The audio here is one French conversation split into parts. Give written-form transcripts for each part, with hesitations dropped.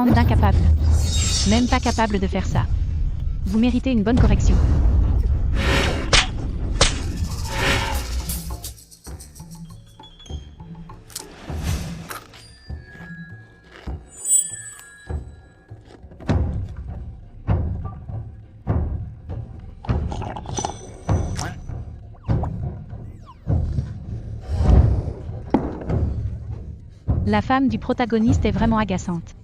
Bande d'incapables. Même pas capable de faire ça. Vous méritez une bonne correction. La femme du protagoniste est vraiment agaçante.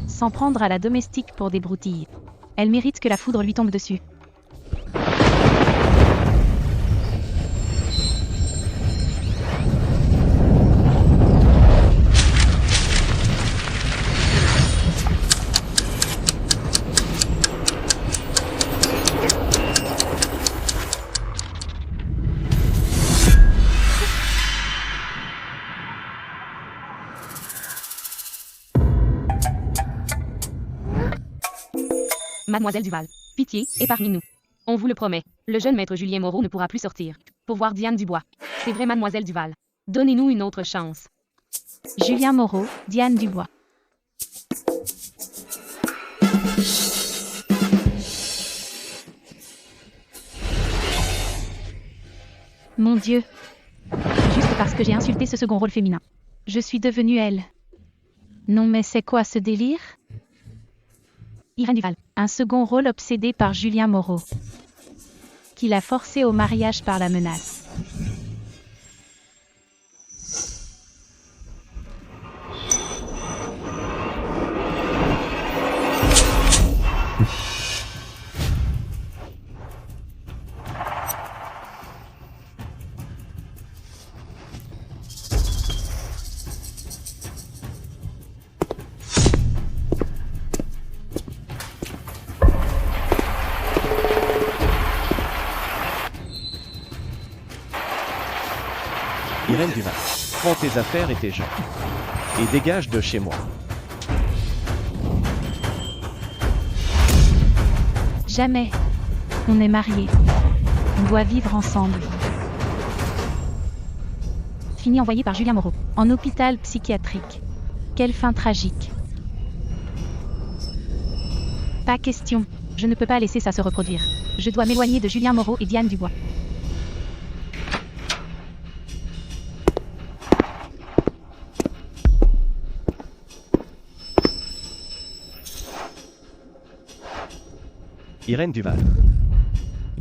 S'en prendre à la domestique pour des broutilles. Elle mérite que la foudre lui tombe dessus. Mademoiselle Duval, pitié, épargnez-nous. On vous le promet, le jeune maître Julien Moreau ne pourra plus sortir. Pour voir Diane Dubois. C'est vrai, Mademoiselle Duval. Donnez-nous une autre chance. Julien Moreau, Diane Dubois. Mon Dieu. Juste parce que j'ai insulté ce second rôle féminin. Je suis devenue elle. Non mais c'est quoi ce délire? Irène Duval, un second rôle obsédé par Julien Moreau, qui l'a forcé au mariage par la menace. Irène Duval, prends tes affaires et tes gens. Et dégage de chez moi. Jamais. On est mariés. On doit vivre ensemble. Fini envoyé par Julien Moreau, en hôpital psychiatrique. Quelle fin tragique. Pas question. Je ne peux pas laisser ça se reproduire. Je dois m'éloigner de Julien Moreau et Diane Dubois. Irène Duval.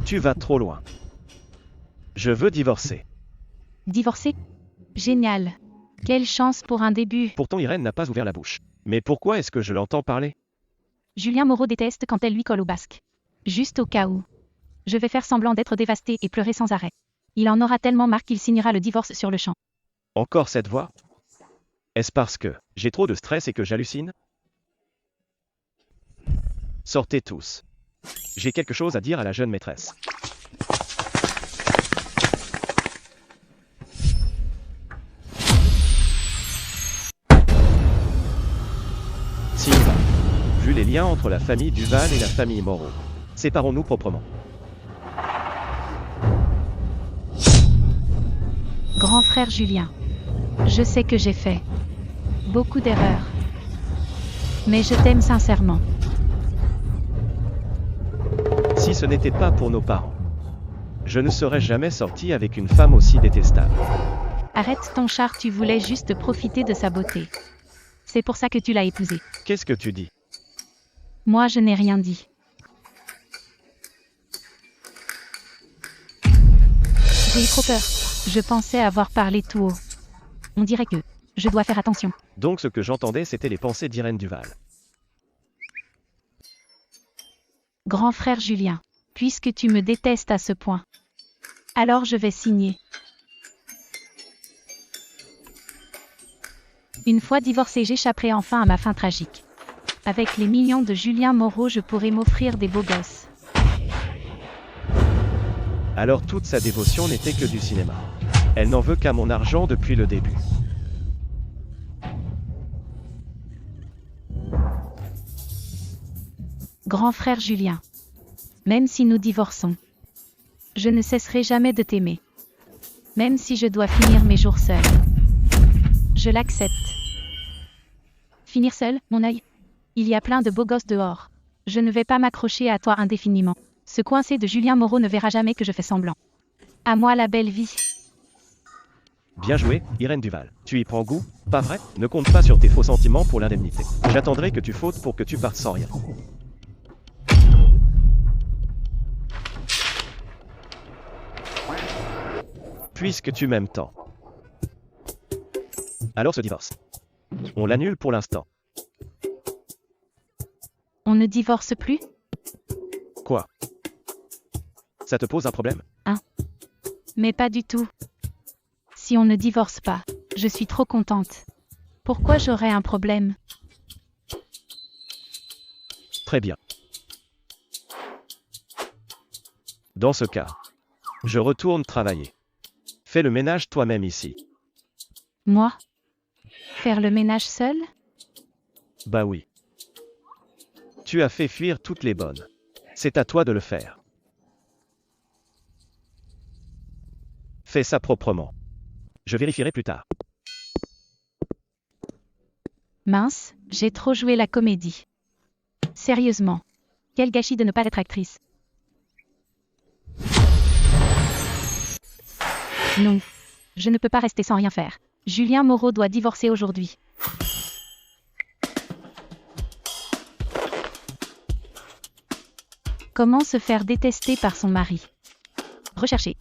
Tu vas trop loin. Je veux divorcer. Divorcer? Génial. Quelle chance pour un début. Pourtant Irène n'a pas ouvert la bouche. Mais pourquoi est-ce que je l'entends parler? Julien Moreau déteste quand elle lui colle au basque. Juste au cas où. Je vais faire semblant d'être dévastée et pleurer sans arrêt. Il en aura tellement marre qu'il signera le divorce sur le champ. Encore cette voix? Est-ce parce que j'ai trop de stress et que j'hallucine? Sortez tous. J'ai quelque chose à dire à la jeune maîtresse. Sylvain, vu les liens entre la famille Duval et la famille Moreau, séparons-nous proprement. Grand frère Julien. Je sais que j'ai fait beaucoup d'erreurs. Mais je t'aime sincèrement. Si ce n'était pas pour nos parents, je ne serais jamais sorti avec une femme aussi détestable. Arrête ton char, tu voulais juste profiter de sa beauté. C'est pour ça que tu l'as épousée. Qu'est-ce que tu dis? Moi, je n'ai rien dit. J'ai eu trop peur. Je pensais avoir parlé tout haut. On dirait que je dois faire attention. Donc ce que j'entendais, c'était les pensées d'Irène Duval. Grand frère Julien, puisque tu me détestes à ce point, alors je vais signer. Une fois divorcée, j'échapperai enfin à ma fin tragique. Avec les millions de Julien Moreau, je pourrai m'offrir des beaux gosses. Alors toute sa dévotion n'était que du cinéma. Elle n'en veut qu'à mon argent depuis le début. Grand frère Julien, même si nous divorçons, je ne cesserai jamais de t'aimer. Même si je dois finir mes jours seul. Je l'accepte. Finir seul, mon œil? Il y a plein de beaux gosses dehors. Je ne vais pas m'accrocher à toi indéfiniment. Ce coincé de Julien Moreau ne verra jamais que je fais semblant. À moi la belle vie. Bien joué, Irène Duval. Tu y prends goût, pas vrai? Ne compte pas sur tes faux sentiments pour l'indemnité. J'attendrai que tu fautes pour que tu partes sans rien. Puisque tu m'aimes tant. Alors ce divorce. On l'annule pour l'instant. On ne divorce plus? Quoi? Ça te pose un problème? Mais pas du tout. Si on ne divorce pas, je suis trop contente. Pourquoi j'aurais un problème? Très bien. Dans ce cas, je retourne travailler. Fais le ménage toi-même ici. Moi? Faire le ménage seul? Bah oui. Tu as fait fuir toutes les bonnes. C'est à toi de le faire. Fais ça proprement. Je vérifierai plus tard. Mince, j'ai trop joué la comédie. Sérieusement. Quel gâchis de ne pas être actrice. Non. Je ne peux pas rester sans rien faire. Julien Moreau doit divorcer aujourd'hui. Comment se faire détester par son mari? Rechercher.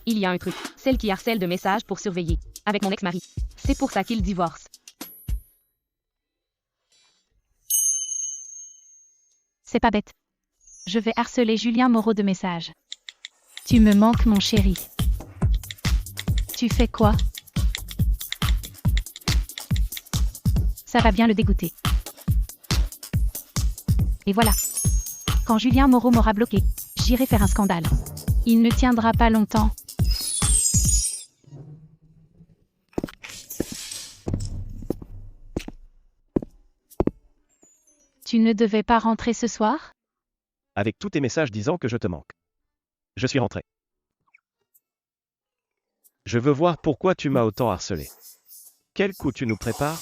Il y a un truc. Celle qui harcèle de messages pour surveiller. Avec mon ex-mari. C'est pour ça qu'il divorce. C'est pas bête. Je vais harceler Julien Moreau de messages. Tu me manques mon chéri. Tu fais quoi? Ça va bien le dégoûter. Et voilà. Quand Julien Moreau m'aura bloqué, j'irai faire un scandale. Il ne tiendra pas longtemps. Tu ne devais pas rentrer ce soir? Avec tous tes messages disant que je te manque. Je suis rentré. Je veux voir pourquoi tu m'as autant harcelé. Quel coup tu nous prépares?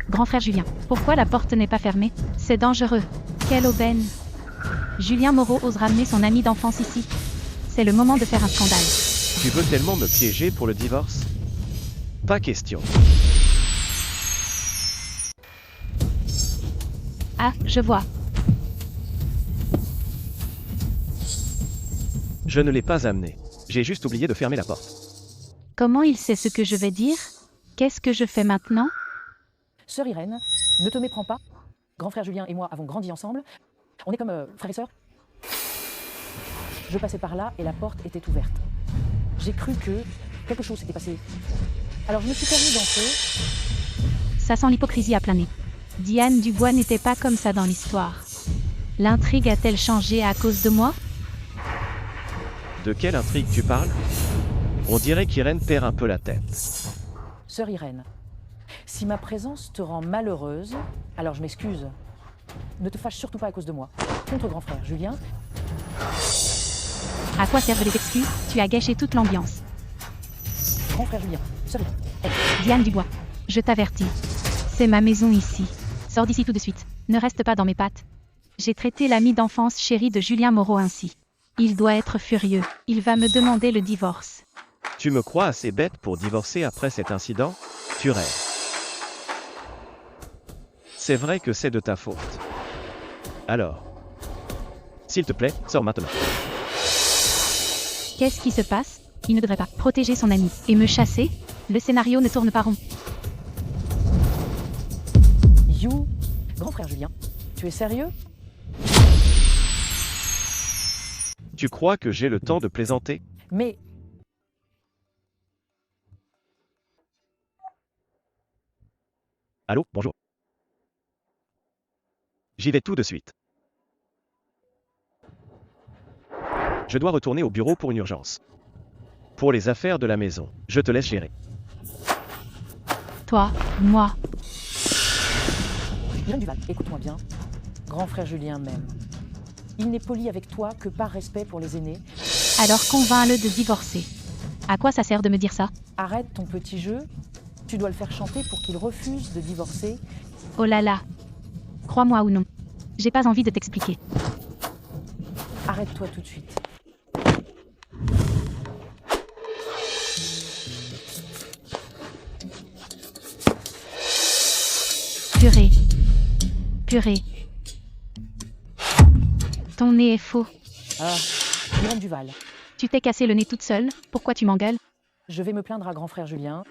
Grand frère Julien, pourquoi la porte n'est pas fermée? C'est dangereux. Quelle aubaine. Julien Moreau ose ramener son ami d'enfance ici. C'est le moment de faire un scandale. Tu veux tellement me piéger pour le divorce? Pas question. Ah, je vois. Je ne l'ai pas amené. J'ai juste oublié de fermer la porte. Comment il sait ce que je vais dire? Qu'est-ce que je fais maintenant? Sœur Irène, ne te méprends pas. Grand frère Julien et moi avons grandi ensemble. On est comme frères et sœurs. Je passais par là et la porte était ouverte. J'ai cru que quelque chose s'était passé. Alors je me suis permis d'entrer. Ça sent l'hypocrisie à plein nez. Diane Dubois n'était pas comme ça dans l'histoire. L'intrigue a-t-elle changé à cause de moi? De quelle intrigue tu parles? On dirait qu'Irène perd un peu la tête. Sœur Irène, si ma présence te rend malheureuse, alors je m'excuse. Ne te fâche surtout pas à cause de moi. Contre grand frère Julien. À quoi servent les excuses? Tu as gâché toute l'ambiance. Grand frère Julien, sœur Irène. Diane Dubois, je t'avertis. C'est ma maison ici. Sors d'ici tout de suite. Ne reste pas dans mes pattes. J'ai traité l'ami d'enfance chéri de Julien Moreau ainsi. Il doit être furieux. Il va me demander le divorce. Tu me crois assez bête pour divorcer après cet incident? Tu rêves. C'est vrai que c'est de ta faute. Alors, s'il te plaît, sors maintenant. Qu'est-ce qui se passe? Il ne devrait pas protéger son ami et me chasser? Le scénario ne tourne pas rond. You, grand frère Julien, tu es sérieux? Tu crois que j'ai le temps de plaisanter? Mais Allô, bonjour. J'y vais tout de suite. Je dois retourner au bureau pour une urgence. Pour les affaires de la maison, je te laisse gérer. Toi, moi. Irène Duval, écoute-moi bien. Grand grand frère Julien m'aime. Il n'est poli avec toi que par respect pour les aînés. Alors convainc-le de divorcer. À quoi ça sert de me dire ça? Arrête ton petit jeu. Tu dois le faire chanter pour qu'il refuse de divorcer. Oh là là. Crois-moi ou non. J'ai pas envie de t'expliquer. Arrête-toi tout de suite. Purée. Purée. Ton nez est faux. Ah, Irène Duval. Tu t'es cassé le nez toute seule, pourquoi tu m'engueules? Je vais me plaindre à grand frère Julien.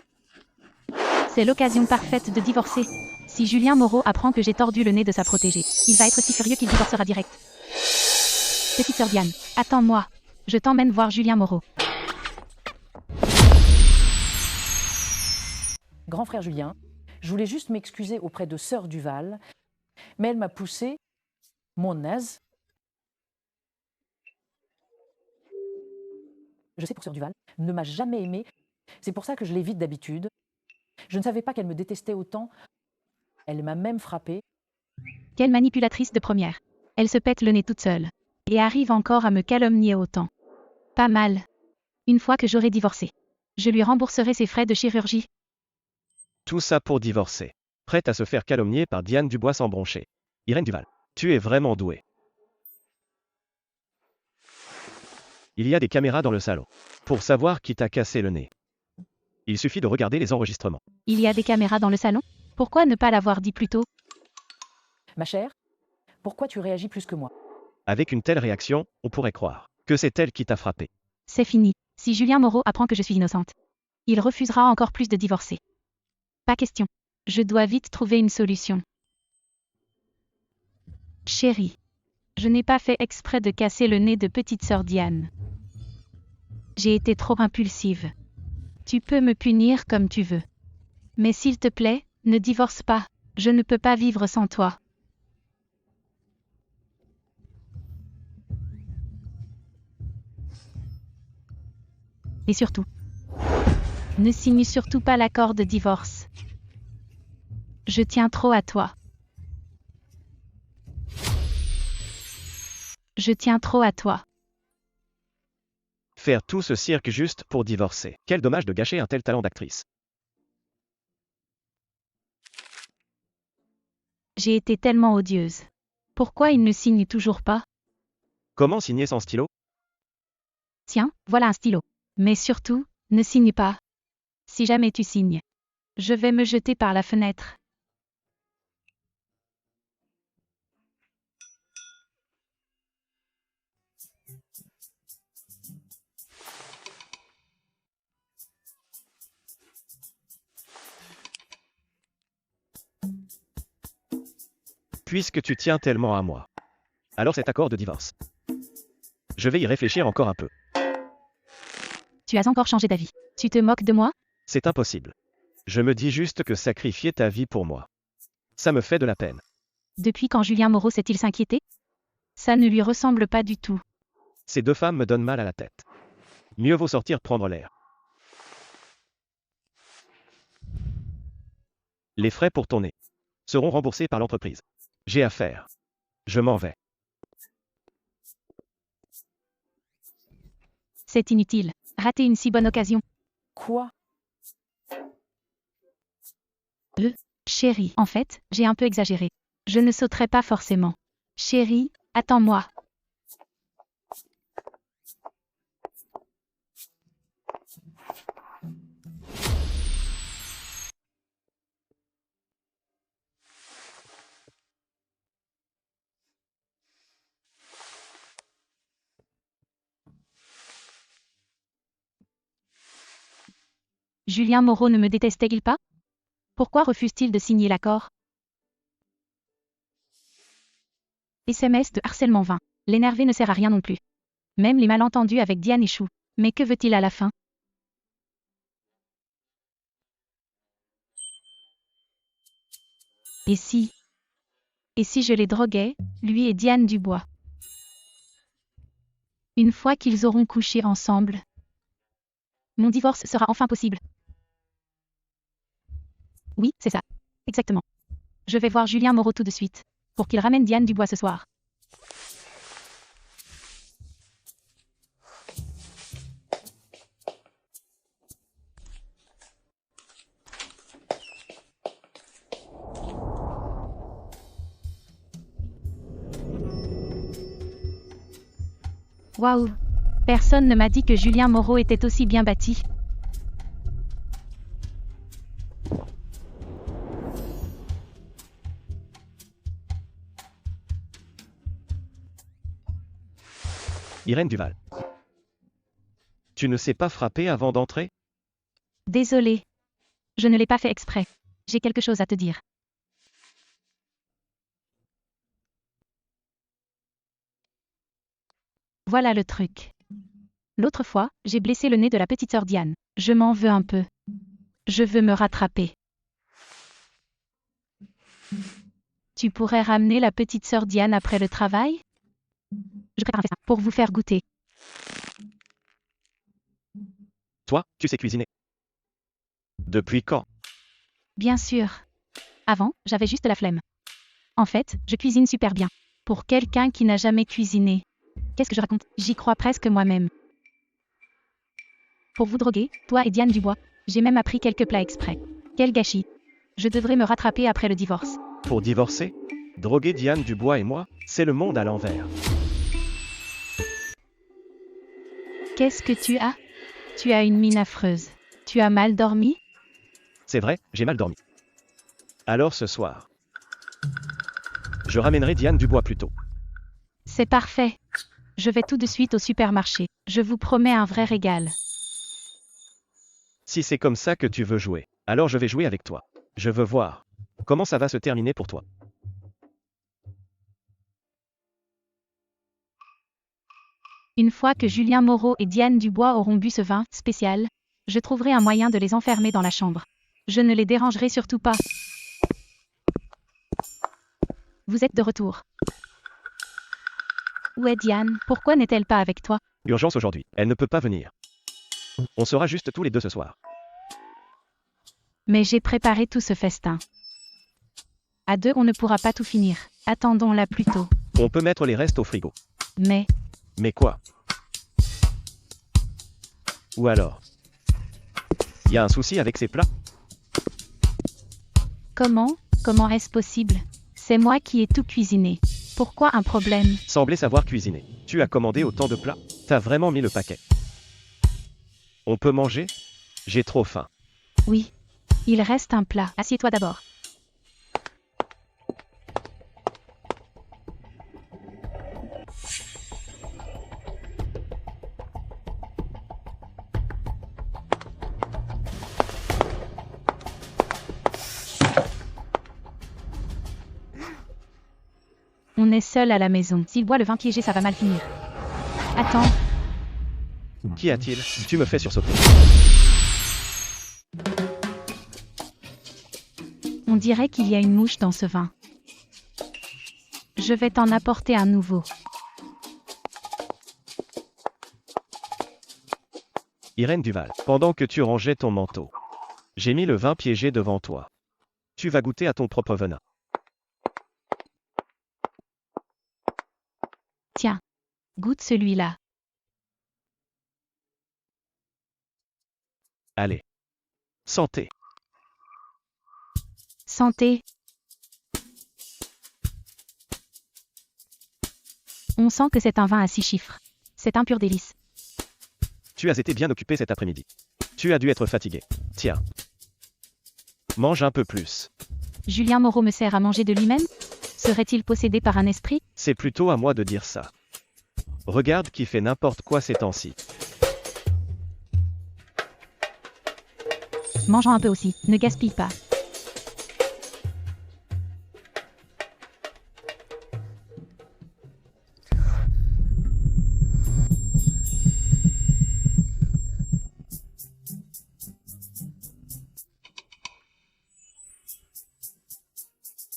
C'est l'occasion parfaite de divorcer. Si Julien Moreau apprend que j'ai tordu le nez de sa protégée, il va être si furieux qu'il divorcera direct. Petite sœur Diane, attends-moi. Je t'emmène voir Julien Moreau. Grand frère Julien, je voulais juste m'excuser auprès de sœur Duval, mais elle m'a poussé, mon naze. Je sais pour sœur Duval, ne m'a jamais aimé. C'est pour ça que je l'évite d'habitude. Je ne savais pas qu'elle me détestait autant. Elle m'a même frappé. Quelle manipulatrice de première. Elle se pète le nez toute seule. Et arrive encore à me calomnier autant. Pas mal. Une fois que j'aurai divorcé, je lui rembourserai ses frais de chirurgie. Tout ça pour divorcer. Prête à se faire calomnier par Diane Dubois sans broncher. Irène Duval, tu es vraiment douée. Il y a des caméras dans le salon. Pour savoir qui t'a cassé le nez. Il suffit de regarder les enregistrements. Il y a des caméras dans le salon? Pourquoi ne pas l'avoir dit plus tôt? Ma chère, pourquoi tu réagis plus que moi? Avec une telle réaction, on pourrait croire que c'est elle qui t'a frappé. C'est fini. Si Julien Moreau apprend que je suis innocente, il refusera encore plus de divorcer. Pas question. Je dois vite trouver une solution. Chérie, je n'ai pas fait exprès de casser le nez de petite sœur Diane. J'ai été trop impulsive. Tu peux me punir comme tu veux. Mais s'il te plaît, ne divorce pas. Je ne peux pas vivre sans toi. Et surtout, ne signe surtout pas l'accord de divorce. Je tiens trop à toi. Je tiens trop à toi. Faire tout ce cirque juste pour divorcer. Quel dommage de gâcher un tel talent d'actrice. J'ai été tellement odieuse. Pourquoi il ne signe toujours pas? Comment signer sans stylo? Tiens, voilà un stylo. Mais surtout, ne signe pas. Si jamais tu signes, je vais me jeter par la fenêtre. Puisque tu tiens tellement à moi. Alors cet accord de divorce. Je vais y réfléchir encore un peu. Tu as encore changé d'avis. Tu te moques de moi? C'est impossible. Je me dis juste que sacrifier ta vie pour moi. Ça me fait de la peine. Depuis quand Julien Moreau s'est-il s'inquiéter? Ça ne lui ressemble pas du tout. Ces deux femmes me donnent mal à la tête. Mieux vaut sortir prendre l'air. Les frais pour ton nez seront remboursés par l'entreprise. J'ai affaire. Je m'en vais. C'est inutile. Rater une si bonne occasion. Quoi? Chérie, en fait, j'ai un peu exagéré. Je ne sauterai pas forcément. Chérie, attends-moi. Julien Moreau ne me détestait-il pas? Pourquoi refuse-t-il de signer l'accord? SMS de harcèlement vain. L'énerver ne sert à rien non plus. Même les malentendus avec Diane échouent. Mais que veut-il à la fin? Et si je les droguais, lui et Diane Dubois? Une fois qu'ils auront couché ensemble, mon divorce sera enfin possible. Oui, c'est ça. Exactement. Je vais voir Julien Moreau tout de suite. pour qu'il ramène Diane Dubois ce soir. Waouh! Personne ne m'a dit que Julien Moreau était aussi bien bâti. Irène Duval. Tu ne sais pas frapper avant d'entrer? Désolée. Je ne l'ai pas fait exprès. J'ai quelque chose à te dire. Voilà le truc. L'autre fois, j'ai blessé le nez de la petite sœur Diane. Je m'en veux un peu. Je veux me rattraper. Tu pourrais ramener la petite sœur Diane après le travail? Je prépare un festin pour vous faire goûter. Toi, tu sais cuisiner. Depuis quand? Bien sûr. Avant, j'avais juste la flemme. En fait, je cuisine super bien. Pour quelqu'un qui n'a jamais cuisiné. Qu'est-ce que je raconte? J'y crois presque moi-même. Pour vous droguer, toi et Diane Dubois, j'ai même appris quelques plats exprès. Quel gâchis. Je devrais me rattraper après le divorce. Pour divorcer? Droguer Diane Dubois et moi, c'est le monde à l'envers. Qu'est-ce que tu as? Tu as une mine affreuse. Tu as mal dormi? C'est vrai, j'ai mal dormi. Alors ce soir, je ramènerai Diane Dubois plus tôt. C'est parfait. Je vais tout de suite au supermarché. Je vous promets un vrai régal. Si c'est comme ça que tu veux jouer, alors je vais jouer avec toi. Je veux voir comment ça va se terminer pour toi. Une fois que Julien Moreau et Diane Dubois auront bu ce vin spécial, je trouverai un moyen de les enfermer dans la chambre. Je ne les dérangerai surtout pas. Vous êtes de retour. Où est Diane? Pourquoi n'est-elle pas avec toi? Urgence aujourd'hui, elle ne peut pas venir. On sera juste tous les deux ce soir. Mais j'ai préparé tout ce festin. À deux, on ne pourra pas tout finir. Attendons-la plutôt. On peut mettre les restes au frigo. Mais, Mais quoi? Ou alors? Y a un souci avec ces plats? comment est-ce possible? C'est moi qui ai tout cuisiné. Pourquoi un problème? Semblait savoir cuisiner. Tu as commandé autant de plats? T'as vraiment mis le paquet. On peut manger? J'ai trop faim. Oui. Il reste un plat. Assieds-toi d'abord. On est seul à la maison. S'il boit le vin piégé, ça va mal finir. Attends. Qu'y a-t-il? Tu me fais sursauter. On dirait qu'il y a une mouche dans ce vin. Je vais t'en apporter un nouveau. Irène Duval, pendant que tu rangeais ton manteau, j'ai mis le vin piégé devant toi. Tu vas goûter à ton propre venin. Tiens. Goûte celui-là. Allez. Santé. Santé. On sent que c'est un vin à 6 chiffres. C'est un pur délice. Tu as été bien occupé cet après-midi. Tu as dû être fatigué. Tiens. Mange un peu plus. Julien Moreau me sert à manger de lui-même? Serait-il possédé par un esprit? C'est plutôt à moi de dire ça. Regarde qui fait n'importe quoi ces temps-ci. Mangeons un peu aussi, ne gaspille pas.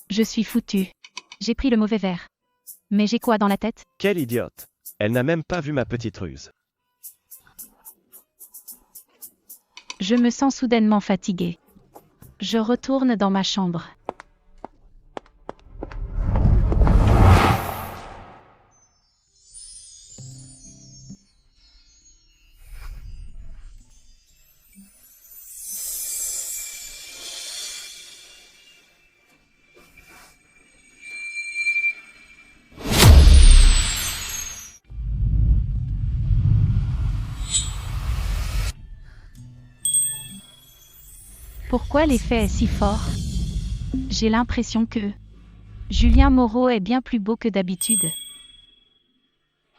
Je suis foutue. J'ai pris le mauvais verre. Mais j'ai quoi dans la tête? Quelle idiote. Elle n'a même pas vu ma petite ruse. Je me sens soudainement fatiguée. Je retourne dans ma chambre. Pourquoi l'effet est si fort? J'ai l'impression que Julien Moreau est bien plus beau que d'habitude.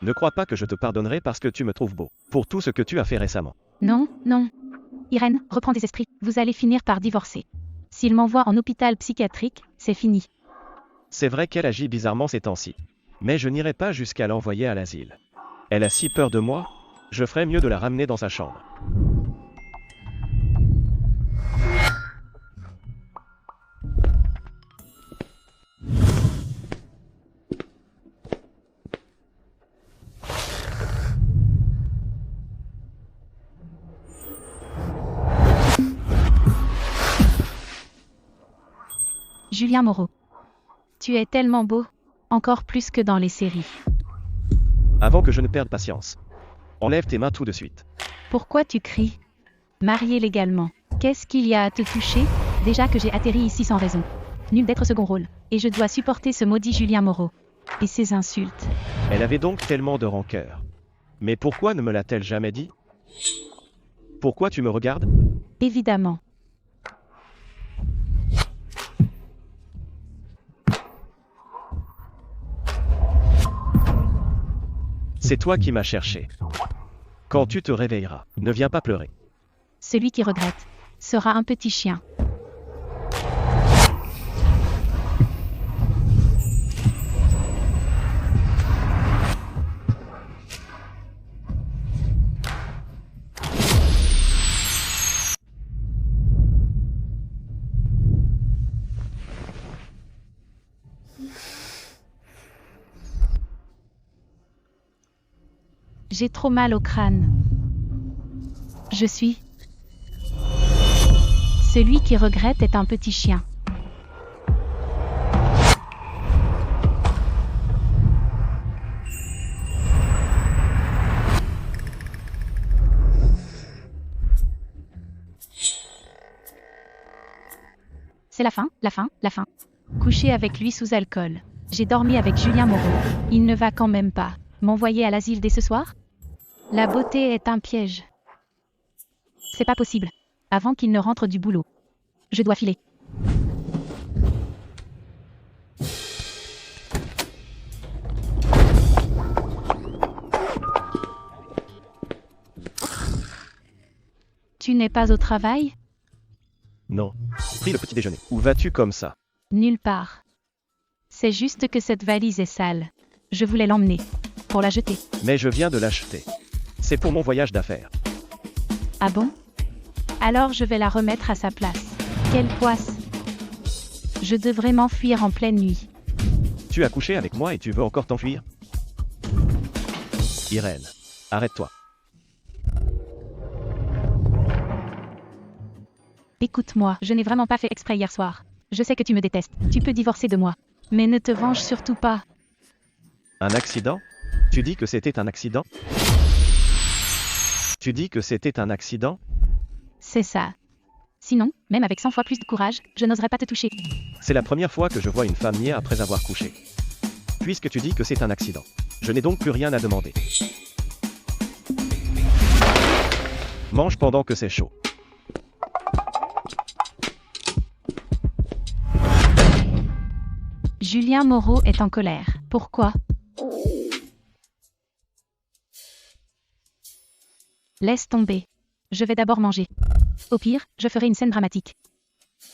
Ne crois pas que je te pardonnerai parce que tu me trouves beau, pour tout ce que tu as fait récemment. Non, non. Irène, reprends tes esprits, vous allez finir par divorcer. S'il m'envoie en hôpital psychiatrique, c'est fini. C'est vrai qu'elle agit bizarrement ces temps-ci. Mais je n'irai pas jusqu'à l'envoyer à l'asile. Elle a si peur de moi, je ferais mieux de la ramener dans sa chambre. Julien Moreau. Tu es tellement beau, encore plus que dans les séries. Avant que je ne perde patience. Enlève tes mains tout de suite. Pourquoi tu cries? Marié légalement. Qu'est-ce qu'il y a à te toucher? Déjà que j'ai atterri ici sans raison. Nul d'être second rôle. Et je dois supporter ce maudit Julien Moreau. Et ses insultes. Elle avait donc tellement de rancœur. Mais pourquoi ne me l'a-t-elle jamais dit? Pourquoi tu me regardes? Évidemment. C'est toi qui m'as cherché. Quand tu te réveilleras, ne viens pas pleurer. Celui qui regrette sera un petit chien. J'ai trop mal au crâne. Je suis... Celui qui regrette est un petit chien. C'est la fin, la fin, la fin. Coucher avec lui sous alcool. J'ai dormi avec Julien Moreau. Il ne va quand même pas m'envoyer à l'asile dès ce soir? La beauté est un piège. C'est pas possible. Avant qu'il ne rentre du boulot. Je dois filer. Tu n'es pas au travail? Non. Pris le petit déjeuner. Où vas-tu comme ça? Nulle part. C'est juste que cette valise est sale. Je voulais l'emmener. Pour la jeter. Mais je viens de l'acheter. C'est pour mon voyage d'affaires. Ah bon? Alors je vais la remettre à sa place. Quelle poisse! Je devrais m'enfuir en pleine nuit. Tu as couché avec moi et tu veux encore t'enfuir? Irène, arrête-toi. Écoute-moi, je n'ai vraiment pas fait exprès hier soir. Je sais que tu me détestes. Tu peux divorcer de moi. Mais ne te venge surtout pas. Un accident? Tu dis que c'était un accident? Tu dis que c'était un accident? C'est ça. Sinon, même avec 100 fois plus de courage, je n'oserais pas te toucher. C'est la première fois que je vois une femme nier après avoir couché. Puisque tu dis que c'est un accident, je n'ai donc plus rien à demander. Mange pendant que c'est chaud. Julien Moreau est en colère. Pourquoi? Laisse tomber. Je vais d'abord manger. Au pire, je ferai une scène dramatique.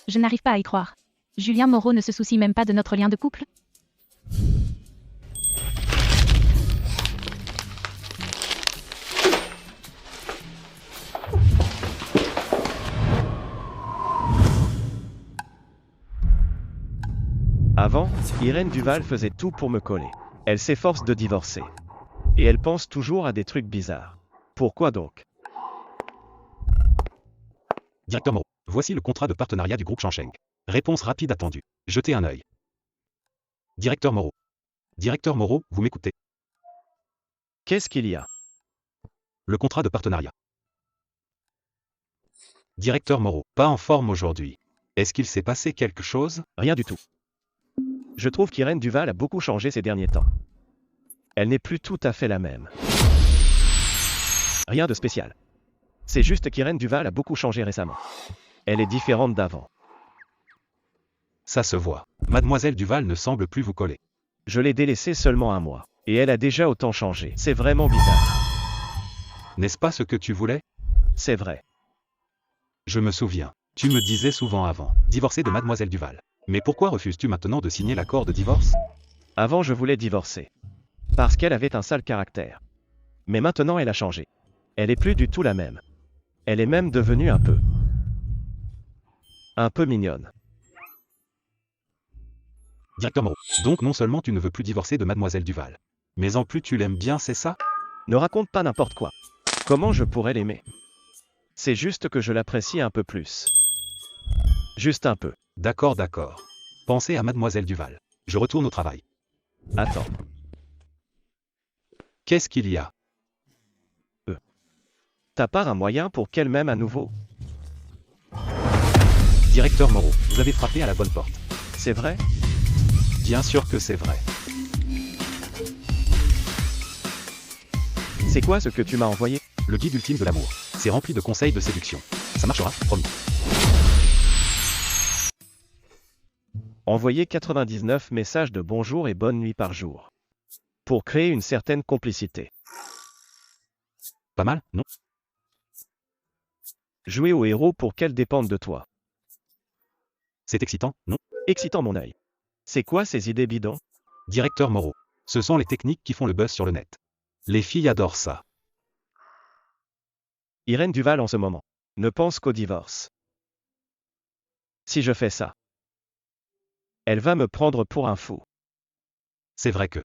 Je n'arrive pas à y croire. Julien Moreau ne se soucie même pas de notre lien de couple? Avant, Irène Duval faisait tout pour me coller. Elle s'efforce de divorcer. Et elle pense toujours à des trucs bizarres. Pourquoi donc? Directeur Moreau, voici le contrat de partenariat du groupe Shangsheng. Réponse rapide attendue. Jetez un œil. Directeur Moreau. Directeur Moreau, vous m'écoutez? Qu'est-ce qu'il y a? Le contrat de partenariat. Directeur Moreau, pas en forme aujourd'hui. Est-ce qu'il s'est passé quelque chose? Rien du tout. Je trouve qu'Irène Duval a beaucoup changé ces derniers temps. Elle n'est plus tout à fait la même. Rien de spécial. C'est juste qu'Irène Duval a beaucoup changé récemment. Elle est différente d'avant. Ça se voit. Mademoiselle Duval ne semble plus vous coller. Je l'ai délaissée seulement un mois. Et elle a déjà autant changé. C'est vraiment bizarre. N'est-ce pas ce que tu voulais? C'est vrai. Je me souviens. Tu me disais souvent avant, divorcer de Mademoiselle Duval. Mais pourquoi refuses-tu maintenant de signer l'accord de divorce? Avant, je voulais divorcer. Parce qu'elle avait un sale caractère. Mais maintenant, elle a changé. Elle est plus du tout la même. Elle est même devenue un peu mignonne. Directeur Moreau. Donc non seulement tu ne veux plus divorcer de Mademoiselle Duval, mais en plus tu l'aimes bien, c'est ça? Ne raconte pas n'importe quoi. Comment je pourrais l'aimer? C'est juste que je l'apprécie un peu plus. Juste un peu. D'accord, d'accord. Pensez à Mademoiselle Duval. Je retourne au travail. Attends. Qu'est-ce qu'il y a? T'as pas un moyen pour qu'elle m'aime à nouveau? Directeur Moreau, vous avez frappé à la bonne porte. C'est vrai? Bien sûr que c'est vrai. C'est quoi ce que tu m'as envoyé? Le guide ultime de l'amour. C'est rempli de conseils de séduction. Ça marchera, promis. Envoyer 99 messages de bonjour et bonne nuit par jour. Pour créer une certaine complicité. Pas mal, non? Jouer au héros pour qu'elle dépende de toi. C'est excitant, non? Excitant mon œil. C'est quoi ces idées bidons? Directeur Moreau. Ce sont les techniques qui font le buzz sur le net. Les filles adorent ça. Irène Duval en ce moment ne pense qu'au divorce. Si je fais ça, elle va me prendre pour un fou. C'est vrai que.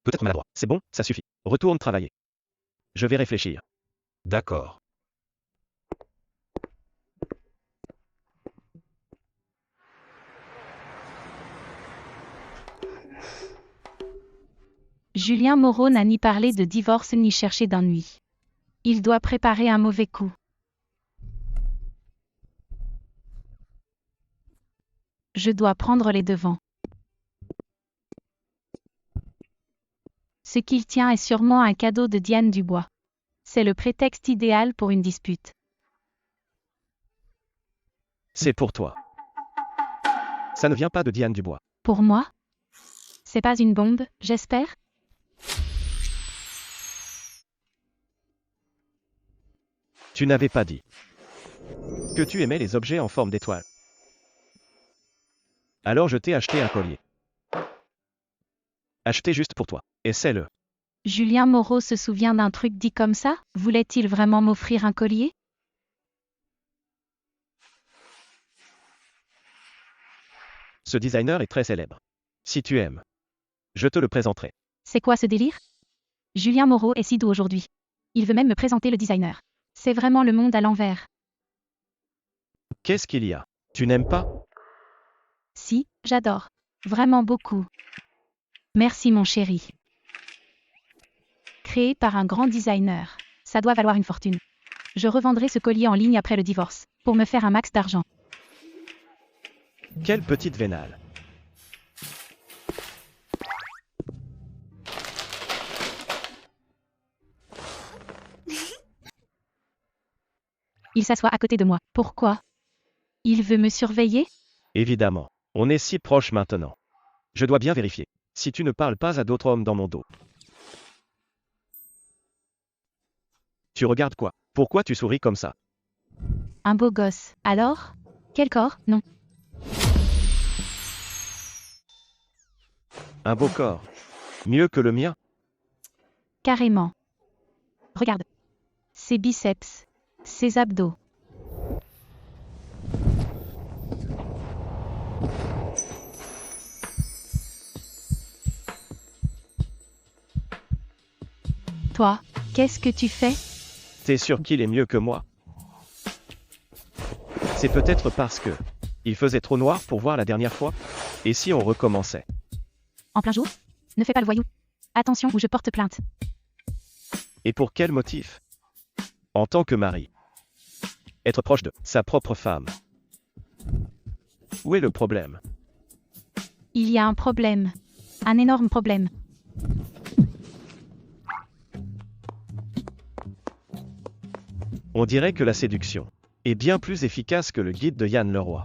Peut-être maladroit. C'est bon, ça suffit. Retourne travailler. Je vais réfléchir. D'accord. Julien Moreau n'a ni parlé de divorce ni cherché d'ennui. Il doit préparer un mauvais coup. Je dois prendre les devants. Ce qu'il tient est sûrement un cadeau de Diane Dubois. C'est le prétexte idéal pour une dispute. C'est pour toi. Ça ne vient pas de Diane Dubois. Pour moi? C'est pas une bombe, j'espère? Tu n'avais pas dit que tu aimais les objets en forme d'étoile. Alors je t'ai acheté un collier. Acheté juste pour toi. Essaie-le. Julien Moreau se souvient d'un truc dit comme ça? Voulait-il vraiment m'offrir un collier? Ce designer est très célèbre. Si tu aimes, je te le présenterai. C'est quoi ce délire? Julien Moreau est si doux aujourd'hui. Il veut même me présenter le designer. C'est vraiment le monde à l'envers. Qu'est-ce qu'il y a? Tu n'aimes pas? Si, j'adore. Vraiment beaucoup. Merci mon chéri. Créé par un grand designer. Ça doit valoir une fortune. Je revendrai ce collier en ligne après le divorce, pour me faire un max d'argent. Quelle petite vénale. Il s'assoit à côté de moi. Pourquoi? Il veut me surveiller? Évidemment. On est si proches maintenant. Je dois bien vérifier. Si tu ne parles pas à d'autres hommes dans mon dos. Tu regardes quoi? Pourquoi tu souris comme ça? Un beau gosse. Alors? Quel corps? Non. Un beau corps. Mieux que le mien? Carrément. Regarde. Ses biceps. Ses abdos. Toi, qu'est-ce que tu fais? T'es sûr qu'il est mieux que moi? C'est peut-être parce que il faisait trop noir pour voir la dernière fois? Et si on recommençait? En plein jour? Ne fais pas le voyou. Attention ou je porte plainte. Et pour quel motif? En tant que mari. Être proche de sa propre femme. Où est le problème? Il y a un problème. Un énorme problème. On dirait que la séduction est bien plus efficace que le guide de Yann Leroy.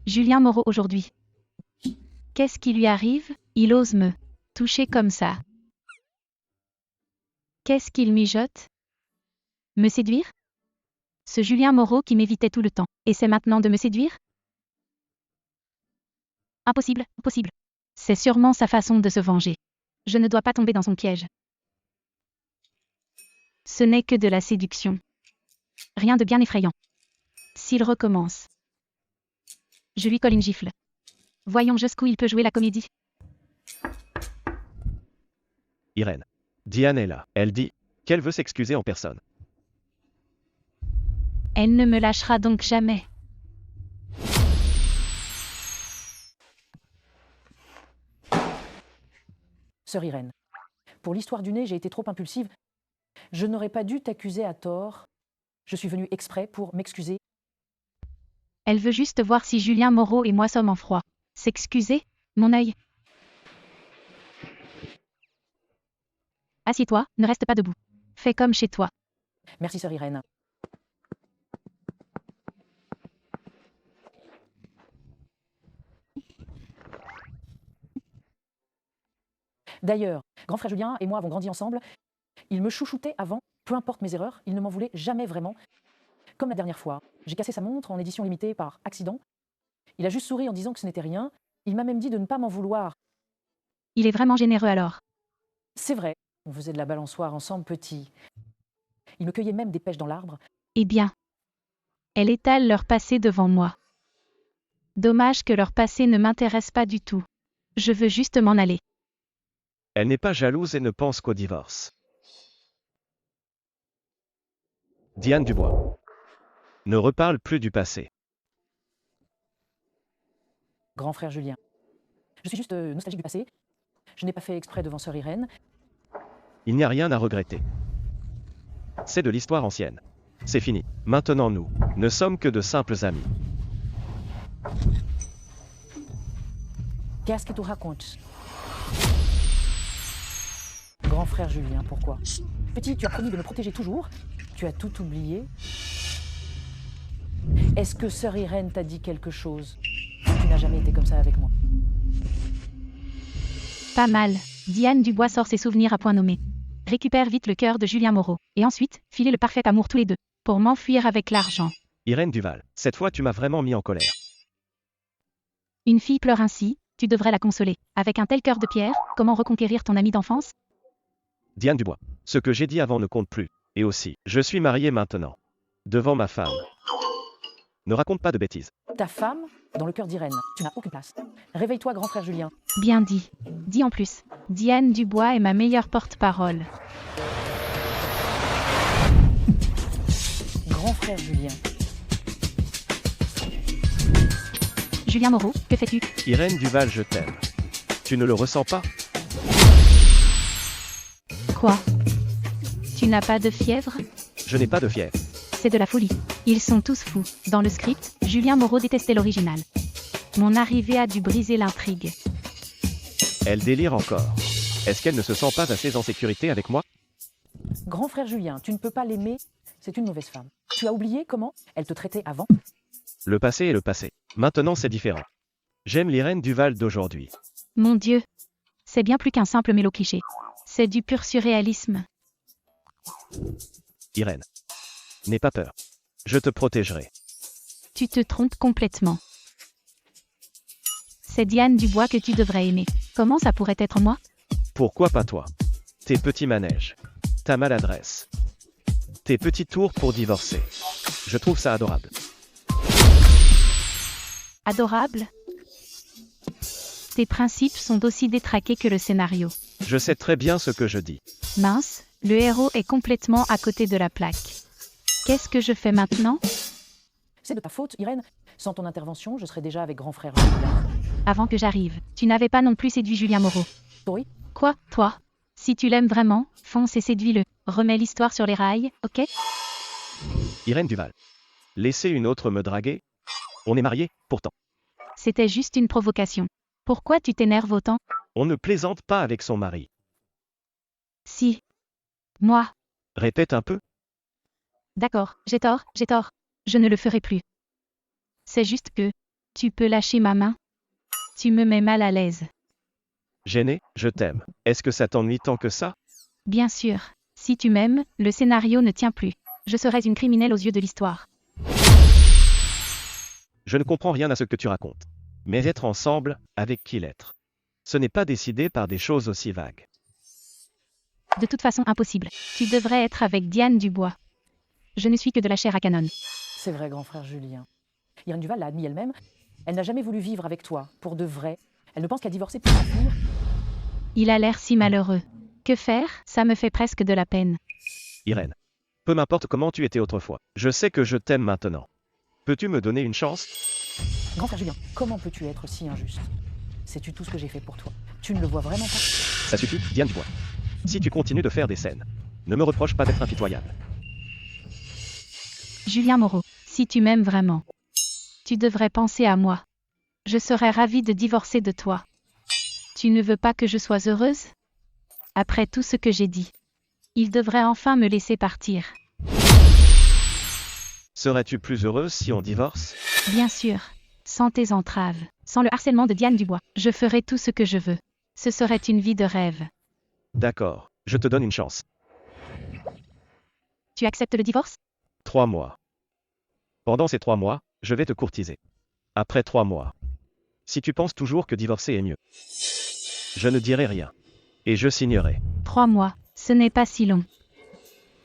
Julien Moreau aujourd'hui. Qu'est-ce qui lui arrive? Il ose me toucher comme ça. Qu'est-ce qu'il mijote? Me séduire? Ce Julien Moreau qui m'évitait tout le temps, essaie maintenant de me séduire? Impossible, impossible. C'est sûrement sa façon de se venger. Je ne dois pas tomber dans son piège. Ce n'est que de la séduction. Rien de bien effrayant. S'il recommence. Je lui colle une gifle. Voyons jusqu'où il peut jouer la comédie. Irène. Diane est là. Elle dit qu'elle veut s'excuser en personne. Elle ne me lâchera donc jamais. Sœur Irène, pour l'histoire du nez, j'ai été trop impulsive. Je n'aurais pas dû t'accuser à tort. Je suis venue exprès pour m'excuser. Elle veut juste voir si Julien Moreau et moi sommes en froid. S'excuser? Mon œil. Assieds-toi, ne reste pas debout. Fais comme chez toi. Merci, sœur Irène. D'ailleurs, grand frère Julien et moi avons grandi ensemble. Il me chouchoutait avant, peu importe mes erreurs, il ne m'en voulait jamais vraiment. Comme la dernière fois, j'ai cassé sa montre en édition limitée par accident. Il a juste souri en disant que ce n'était rien. Il m'a même dit de ne pas m'en vouloir. Il est vraiment généreux alors. C'est vrai, on faisait de la balançoire ensemble petit. Il me cueillait même des pêches dans l'arbre. Eh bien. Elle étale leur passé devant moi. Dommage que leur passé ne m'intéresse pas du tout. Je veux juste m'en aller. Elle n'est pas jalouse et ne pense qu'au divorce. Diane Dubois. Ne reparle plus du passé. Grand frère Julien. Je suis juste nostalgique du passé. Je n'ai pas fait exprès devant sœur Irène. Il n'y a rien à regretter. C'est de l'histoire ancienne. C'est fini. Maintenant nous ne sommes que de simples amis. Qu'est-ce que tu racontes? Grand frère Julien, pourquoi? Petit, tu as promis de me protéger toujours. Tu as tout oublié. Est-ce que sœur Irène t'a dit quelque chose? Tu n'as jamais été comme ça avec moi. Pas mal. Diane Dubois sort ses souvenirs à point nommé. Récupère vite le cœur de Julien Moreau. Et ensuite, filer le parfait amour tous les deux. Pour m'enfuir avec l'argent. Irène Duval, cette fois tu m'as vraiment mis en colère. Une fille pleure ainsi, tu devrais la consoler. Avec un tel cœur de pierre, comment reconquérir ton ami d'enfance? Diane Dubois, ce que j'ai dit avant ne compte plus. Et aussi, je suis marié maintenant. Devant ma femme. Ne raconte pas de bêtises. Ta femme, dans le cœur d'Irène, tu n'as aucune place. Réveille-toi, grand frère Julien. Bien dit. Dis en plus. Diane Dubois est ma meilleure porte-parole. Grand frère Julien. Julien Moreau, que fais-tu? Irène Duval, je t'aime. Tu ne le ressens pas? Quoi? Tu n'as pas de fièvre? Je n'ai pas de fièvre. C'est de la folie. Ils sont tous fous. Dans le script, Julien Moreau détestait l'original. Mon arrivée a dû briser l'intrigue. Elle délire encore. Est-ce qu'elle ne se sent pas assez en sécurité avec moi? Grand frère Julien, tu ne peux pas l'aimer. C'est une mauvaise femme. Tu as oublié comment elle te traitait avant? Le passé est le passé. Maintenant c'est différent. J'aime l'Irène Duval d'aujourd'hui. Mon Dieu. C'est bien plus qu'un simple mélo cliché. C'est du pur surréalisme. Irène. N'aie pas peur. Je te protégerai. Tu te trompes complètement. C'est Diane Dubois que tu devrais aimer. Comment ça pourrait être moi? Pourquoi pas toi? Tes petits manèges. Ta maladresse. Tes petits tours pour divorcer. Je trouve ça adorable. Adorable? Tes principes sont aussi détraqués que le scénario. Je sais très bien ce que je dis. Mince, le héros est complètement à côté de la plaque. Qu'est-ce que je fais maintenant? C'est de ta faute, Irène. Sans ton intervention, je serais déjà avec grand frère Julien. Avant que j'arrive, tu n'avais pas non plus séduit Julien Moreau. Oui. Quoi, toi? Si tu l'aimes vraiment, fonce et séduis-le. Remets l'histoire sur les rails, ok? Irène Duval. Laissez une autre me draguer? On est mariés, pourtant. C'était juste une provocation. Pourquoi tu t'énerves autant? On ne plaisante pas avec son mari. Si. Moi. Répète un peu. D'accord, j'ai tort. Je ne le ferai plus. C'est juste que... Tu peux lâcher ma main? Tu me mets mal à l'aise. Gêné, je t'aime. Est-ce que ça t'ennuie tant que ça? Bien sûr. Si tu m'aimes, le scénario ne tient plus. Je serais une criminelle aux yeux de l'histoire. Je ne comprends rien à ce que tu racontes. Mais être ensemble, avec qui l'être? Ce n'est pas décidé par des choses aussi vagues. De toute façon impossible. Tu devrais être avec Diane Dubois. Je ne suis que de la chair à canon. C'est vrai, grand frère Julien. Irène Duval l'a admis elle-même. Elle n'a jamais voulu vivre avec toi, pour de vrai. Elle ne pense qu'à divorcer pour s'enfuir. Il a l'air si malheureux. Que faire? Ça me fait presque de la peine. Irène. Peu m'importe comment tu étais autrefois. Je sais que je t'aime maintenant. Peux-tu me donner une chance? Grand frère Julien, comment peux-tu être si injuste? Sais-tu tout ce que j'ai fait pour toi? Tu ne le vois vraiment pas? Ça suffit, Diane Dubois. Si tu continues de faire des scènes, ne me reproche pas d'être impitoyable. Julien Moreau, si tu m'aimes vraiment, tu devrais penser à moi. Je serais ravie de divorcer de toi. Tu ne veux pas que je sois heureuse? Après tout ce que j'ai dit, il devrait enfin me laisser partir. Serais-tu plus heureuse si on divorce? Bien sûr, sans tes entraves, sans le harcèlement de Diane Dubois, je ferai tout ce que je veux. Ce serait une vie de rêve. D'accord, je te donne une chance. Tu acceptes le divorce? 3 mois. Pendant ces 3 mois, je vais te courtiser. Après 3 mois. Si tu penses toujours que divorcer est mieux, je ne dirai rien. Et je signerai. 3 mois, ce n'est pas si long.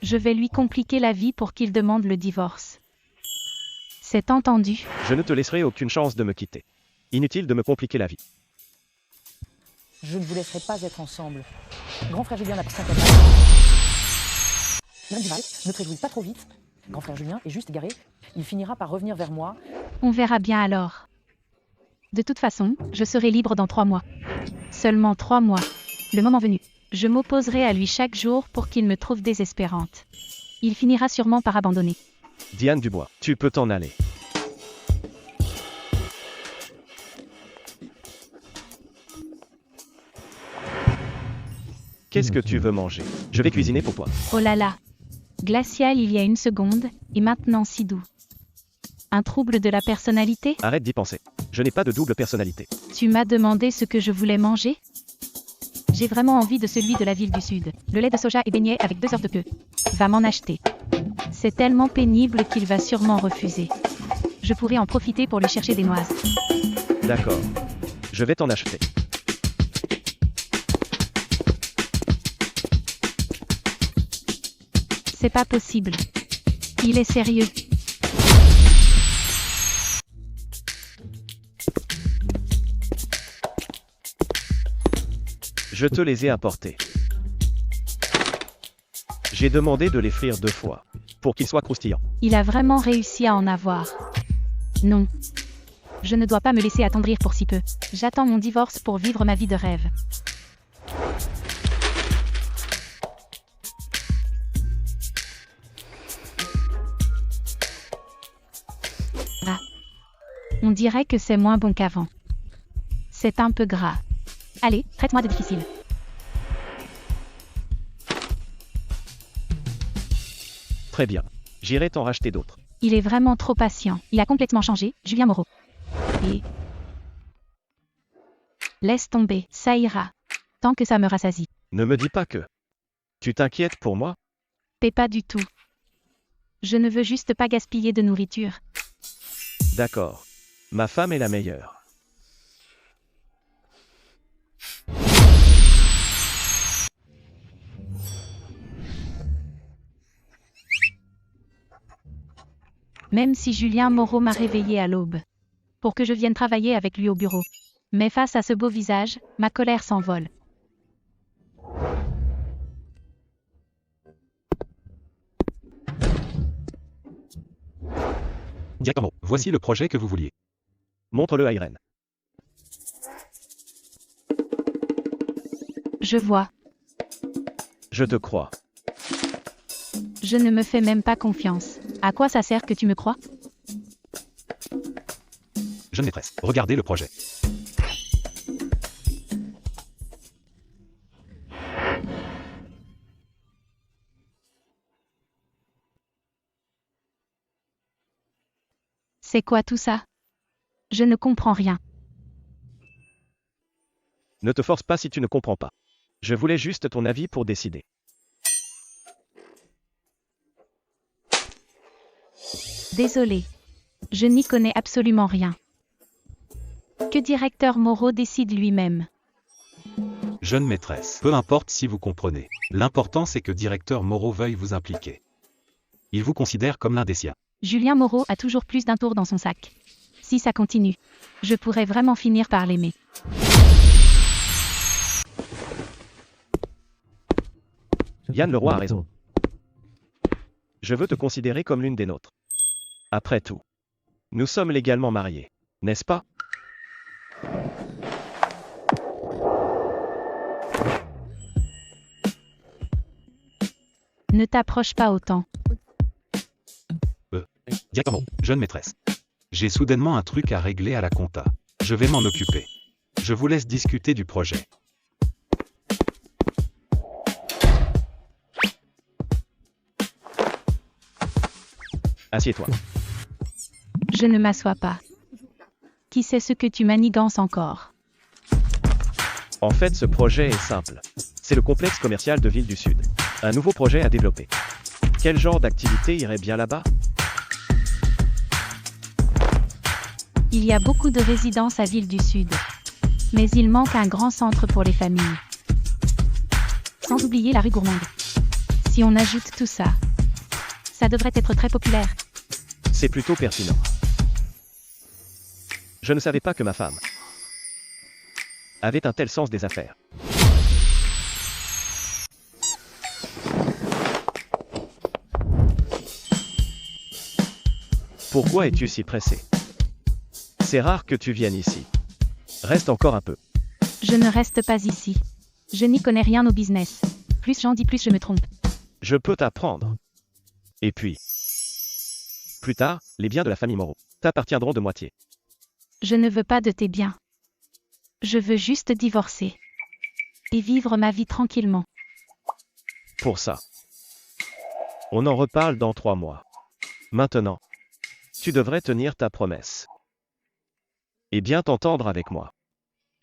Je vais lui compliquer la vie pour qu'il demande le divorce. C'est entendu. Je ne te laisserai aucune chance de me quitter. Inutile de me compliquer la vie. Je ne vous laisserai pas être ensemble. Grand frère Julien n'appartient qu'à toi. Irène Duval, ne te réjouis pas trop vite. Grand frère Julien est juste égaré. Il finira par revenir vers moi. On verra bien alors. De toute façon, je serai libre dans 3 mois. Seulement 3 mois. Le moment venu, je m'opposerai à lui chaque jour pour qu'il me trouve désespérante. Il finira sûrement par abandonner. Diane Dubois, tu peux t'en aller. Qu'est-ce que tu veux manger? Je vais cuisiner pour toi. Oh là là. Glacial il y a une seconde, et maintenant si doux. Un trouble de la personnalité? Arrête d'y penser. Je n'ai pas de double personnalité. Tu m'as demandé ce que je voulais manger? J'ai vraiment envie de celui de la ville du Sud. Le lait de soja et beignet avec 2 heures de queue. Va m'en acheter. C'est tellement pénible qu'il va sûrement refuser. Je pourrais en profiter pour lui chercher des noises. D'accord. Je vais t'en acheter. C'est pas possible. Il est sérieux. Je te les ai apportés. J'ai demandé de les frire 2 fois, pour qu'ils soient croustillants. Il a vraiment réussi à en avoir. Non. Je ne dois pas me laisser attendrir pour si peu. J'attends mon divorce pour vivre ma vie de rêve. Ah. On dirait que c'est moins bon qu'avant. C'est un peu gras. Allez, traite-moi de difficile. Très bien. J'irai t'en racheter d'autres. Il est vraiment trop patient. Il a complètement changé, Julien Moreau. Et... Laisse tomber, ça ira. Tant que ça me rassasie. Ne me dis pas que... Tu t'inquiètes pour moi? Pas du tout. Je ne veux juste pas gaspiller de nourriture. D'accord. Ma femme est la meilleure. Même si Julien Moreau m'a réveillée à l'aube. Pour que je vienne travailler avec lui au bureau. Mais face à ce beau visage, ma colère s'envole. Directement, voici le projet que vous vouliez. Montre-le à Irène. Je vois. Je te crois. Je ne me fais même pas confiance. À quoi ça sert que tu me crois? Jeune maîtresse, regardez le projet. C'est quoi tout ça? Je ne comprends rien. Ne te force pas si tu ne comprends pas. Je voulais juste ton avis pour décider. Désolé. Je n'y connais absolument rien. Que directeur Moreau décide lui-même. Jeune maîtresse. Peu importe si vous comprenez. L'important c'est que directeur Moreau veuille vous impliquer. Il vous considère comme l'un des siens. Julien Moreau a toujours plus d'un tour dans son sac. Si ça continue, je pourrais vraiment finir par l'aimer. Yann Leroy a raison. Je veux te considérer comme l'une des nôtres. Après tout, nous sommes légalement mariés, n'est-ce pas? Ne t'approche pas autant. Directeur Moreau. Jeune maîtresse. J'ai soudainement un truc à régler à la compta. Je vais m'en occuper. Je vous laisse discuter du projet. Assieds-toi. Je ne m'assois pas. Qui sait ce que tu manigances encore? En fait, ce projet est simple. C'est le complexe commercial de Ville du Sud. Un nouveau projet à développer. Quel genre d'activité irait bien là-bas? Il y a beaucoup de résidences à Ville du Sud. Mais il manque un grand centre pour les familles. Sans oublier la rue Gourmande. Si on ajoute tout ça, ça devrait être très populaire. C'est plutôt pertinent. Je ne savais pas que ma femme avait un tel sens des affaires. Pourquoi es-tu si pressé? C'est rare que tu viennes ici. Reste encore un peu. Je ne reste pas ici. Je n'y connais rien au business. Plus j'en dis, plus je me trompe. Je peux t'apprendre. Et puis, plus tard, les biens de la famille Moreau t'appartiendront de moitié. Je ne veux pas de tes biens. Je veux juste divorcer. Et vivre ma vie tranquillement. Pour ça, on en reparle dans 3 mois. Maintenant, tu devrais tenir ta promesse. Et bien t'entendre avec moi.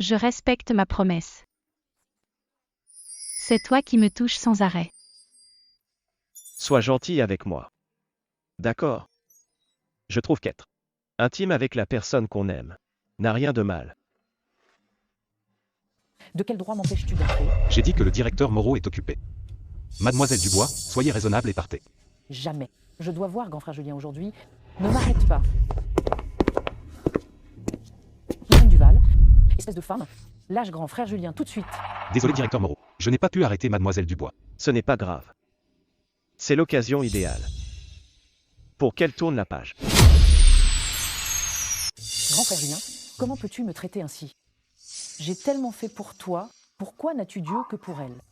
Je respecte ma promesse. C'est toi qui me touches sans arrêt. Sois gentil avec moi. D'accord? Je trouve qu'être intime avec la personne qu'on aime n'a rien de mal. De quel droit m'empêches-tu d'entrer? J'ai dit que le directeur Moreau est occupé. Mademoiselle Dubois, soyez raisonnable et partez. Jamais. Je dois voir grand frère Julien aujourd'hui. Ne m'arrête pas. Irène Duval, espèce de femme, lâche grand frère Julien tout de suite. Désolé directeur Moreau, je n'ai pas pu arrêter Mademoiselle Dubois. Ce n'est pas grave. C'est l'occasion idéale pour qu'elle tourne la page. Grand frère Julien, comment peux-tu me traiter ainsi? J'ai tellement fait pour toi, pourquoi n'as-tu Dieu que pour elle?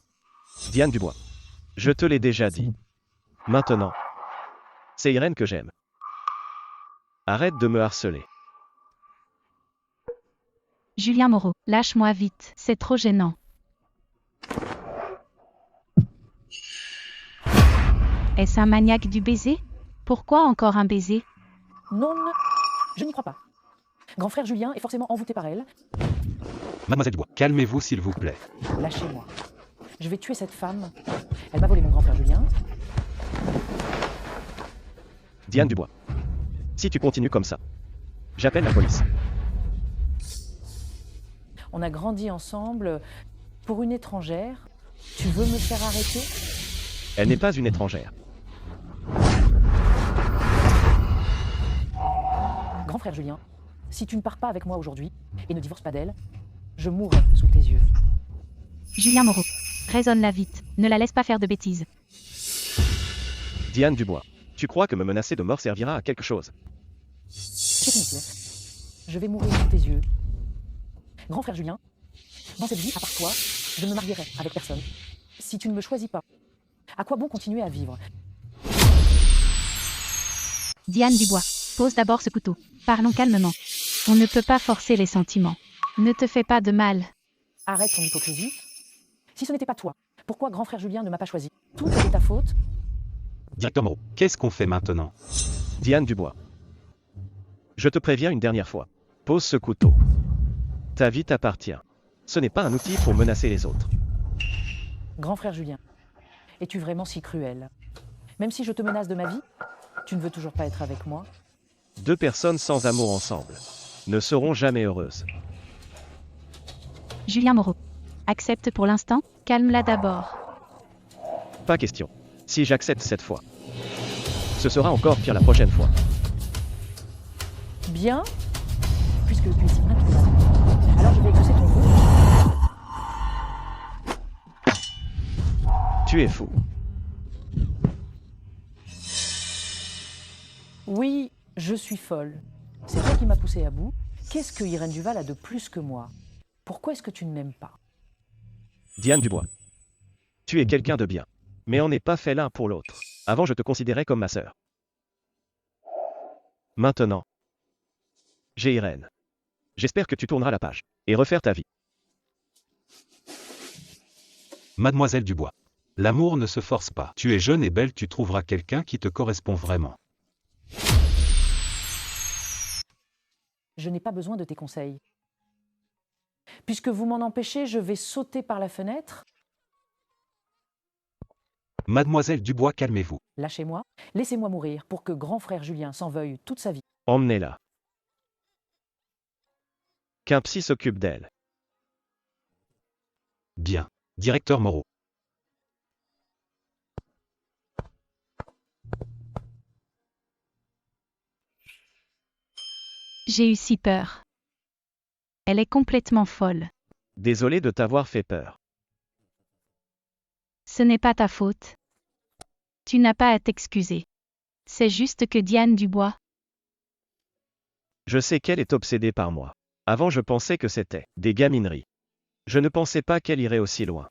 Diane Dubois, je te l'ai déjà dit. Maintenant, c'est Irène que j'aime. Arrête de me harceler. Julien Moreau, lâche-moi vite, c'est trop gênant. Est-ce un maniaque du baiser? Pourquoi encore un baiser? Non, je n'y crois pas. Grand frère Julien est forcément envoûté par elle. Mademoiselle Dubois, calmez-vous s'il vous plaît. Lâchez-moi. Je vais tuer cette femme. Elle m'a volé mon grand frère Julien. Diane Dubois, si tu continues comme ça, j'appelle la police. On a grandi ensemble. Pour une étrangère, tu veux me faire arrêter? Elle n'est pas une étrangère. Grand frère Julien, si tu ne pars pas avec moi aujourd'hui et ne divorces pas d'elle, je mourrai sous tes yeux. Julien Moreau, raisonne-la vite, ne la laisse pas faire de bêtises. Diane Dubois, tu crois que me menacer de mort servira à quelque chose? C'est inutile. Je vais mourir sous tes yeux. Grand frère Julien, dans cette vie, à part toi, je ne me marierai avec personne. Si tu ne me choisis pas, à quoi bon continuer à vivre? Diane Dubois, pose d'abord ce couteau. Parlons calmement. On ne peut pas forcer les sentiments. Ne te fais pas de mal. Arrête ton hypocrisie. Si ce n'était pas toi, pourquoi grand frère Julien ne m'a pas choisi? Tout est ta faute. Directeur Moreau, qu'est-ce qu'on fait maintenant? Diane Dubois, Je te préviens une dernière fois. Pose ce couteau. Ta vie t'appartient. Ce n'est pas un outil pour menacer les autres. Grand frère Julien, es-tu vraiment si cruel? Même si je te menace de ma vie, tu ne veux toujours pas être avec moi? Deux personnes sans amour ensemble ne seront jamais heureuses. Julien Moreau. Accepte pour l'instant, calme-la d'abord. Pas question. Si j'accepte cette fois, ce sera encore pire la prochaine fois. Bien, puisque tu es si impitoyable, alors je vais exaucer ton vœu. Tu es fou. Oui, je suis folle. C'est toi qui m'as poussée à bout. Qu'est-ce que Irène Duval a de plus que moi? Pourquoi est-ce que tu ne m'aimes pas? Diane Dubois. Tu es quelqu'un de bien. Mais on n'est pas fait l'un pour l'autre. Avant, je te considérais comme ma sœur. Maintenant, j'ai Irène. J'espère que tu tourneras la page et refaire ta vie. Mademoiselle Dubois. L'amour ne se force pas. Tu es jeune et belle, tu trouveras quelqu'un qui te correspond vraiment. Je n'ai pas besoin de tes conseils. Puisque vous m'en empêchez, je vais sauter par la fenêtre. Mademoiselle Dubois, calmez-vous. Lâchez-moi, laissez-moi mourir pour que grand frère Julien s'en veuille toute sa vie. Emmenez-la. Qu'un psy s'occupe d'elle. Bien. Directeur Moreau. J'ai eu si peur. Elle est complètement folle. Désolé de t'avoir fait peur. Ce n'est pas ta faute. Tu n'as pas à t'excuser. C'est juste que Diane Dubois. Je sais qu'elle est obsédée par moi. Avant, je pensais que c'était des gamineries. Je ne pensais pas qu'elle irait aussi loin.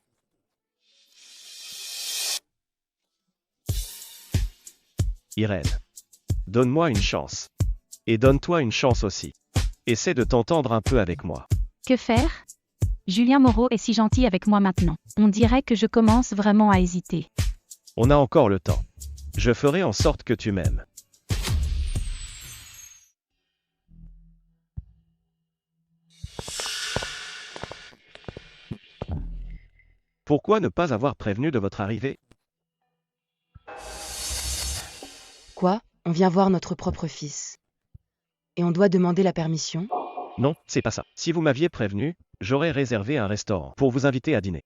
Irène. Donne-moi une chance. Et donne-toi une chance aussi. Essaie de t'entendre un peu avec moi. Que faire? Julien Moreau est si gentil avec moi maintenant. On dirait que je commence vraiment à hésiter. On a encore le temps. Je ferai en sorte que tu m'aimes. Pourquoi ne pas avoir prévenu de votre arrivée? Quoi? On vient voir notre propre fils. Et on doit demander la permission? Non, c'est pas ça. Si vous m'aviez prévenu, j'aurais réservé un restaurant pour vous inviter à dîner.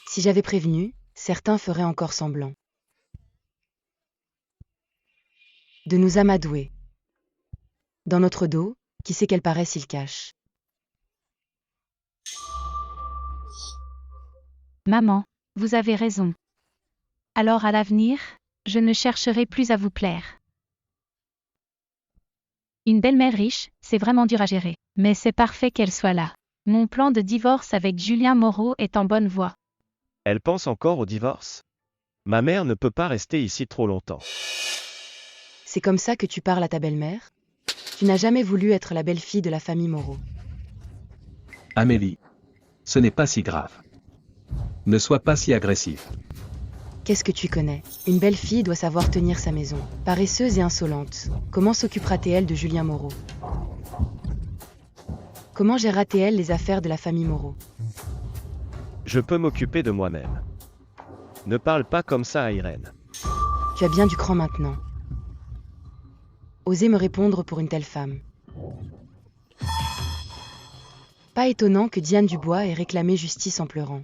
Si j'avais prévenu, certains feraient encore semblant. De nous amadouer. Dans notre dos, qui sait quelle paresse il cache. Maman, vous avez raison. Alors à l'avenir, je ne chercherai plus à vous plaire. Une belle-mère riche, c'est vraiment dur à gérer, mais c'est parfait qu'elle soit là. Mon plan de divorce avec Julien Moreau est en bonne voie. Elle pense encore au divorce? Ma mère ne peut pas rester ici trop longtemps. C'est comme ça que tu parles à ta belle-mère? Tu n'as jamais voulu être la belle-fille de la famille Moreau. Amélie, ce n'est pas si grave. Ne sois pas si agressive. Qu'est-ce que tu connais? Une belle fille doit savoir tenir sa maison. Paresseuse et insolente. Comment s'occupera-t-elle de Julien Moreau? Comment gérera-t-elle les affaires de la famille Moreau? Je peux m'occuper de moi-même. Ne parle pas comme ça à Irène. Tu as bien du cran maintenant. Osez me répondre pour une telle femme. Pas étonnant que Diane Dubois ait réclamé justice en pleurant.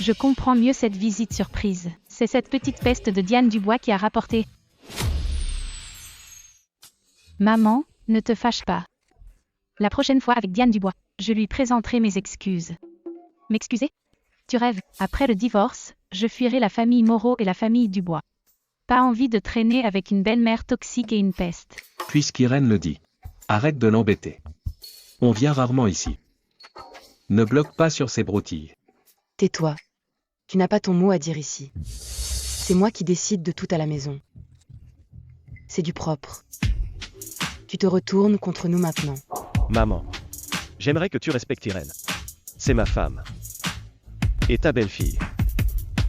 Je comprends mieux cette visite surprise. C'est cette petite peste de Diane Dubois qui a rapporté. Maman, ne te fâche pas. La prochaine fois avec Diane Dubois, je lui présenterai mes excuses. M'excuser? Tu rêves. Après le divorce, je fuirai la famille Moreau et la famille Dubois. Pas envie de traîner avec une belle-mère toxique et une peste. Puisqu'Irène le dit. Arrête de l'embêter. On vient rarement ici. Ne bloque pas sur ces broutilles. Tais-toi. Tu n'as pas ton mot à dire ici. C'est moi qui décide de tout à la maison. C'est du propre. Tu te retournes contre nous maintenant. Maman, j'aimerais que tu respectes Irène. C'est ma femme. Et ta belle-fille.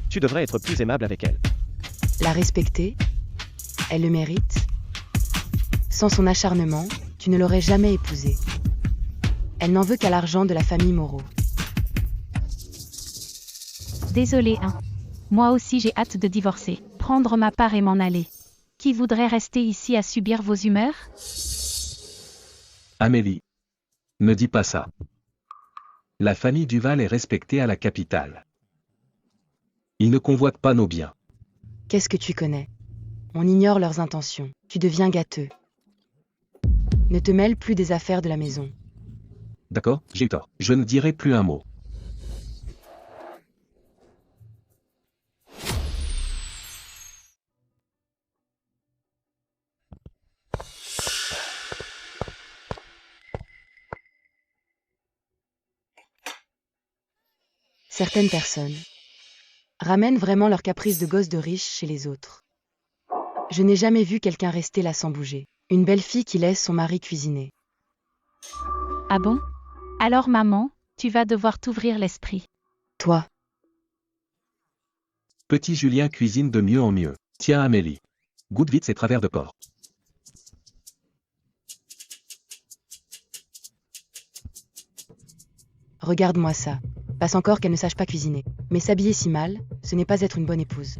Tu devrais être plus aimable avec elle. La respecter? Elle le mérite? Sans son acharnement, tu ne l'aurais jamais épousée. Elle n'en veut qu'à l'argent de la famille Moreau. Désolé, hein. Moi aussi j'ai hâte de divorcer, prendre ma part et m'en aller. Qui voudrait rester ici à subir vos humeurs? Amélie. Ne dis pas ça. La famille Duval est respectée à la capitale. Ils ne convoitent pas nos biens. Qu'est-ce que tu connais? On ignore leurs intentions. Tu deviens gâteux. Ne te mêle plus des affaires de la maison. D'accord, j'ai eu tort. Je ne dirai plus un mot. Certaines personnes ramènent vraiment leurs caprices de gosse de riche chez les autres. Je n'ai jamais vu quelqu'un rester là sans bouger. Une belle fille qui laisse son mari cuisiner. Ah bon? Alors maman, tu vas devoir t'ouvrir l'esprit. Toi, Petit Julien cuisine de mieux en mieux. Tiens Amélie. Goûte vite ces travers de porc. regarde-moi ça. Passe encore qu'elle ne sache pas cuisiner. Mais s'habiller si mal, ce n'est pas être une bonne épouse.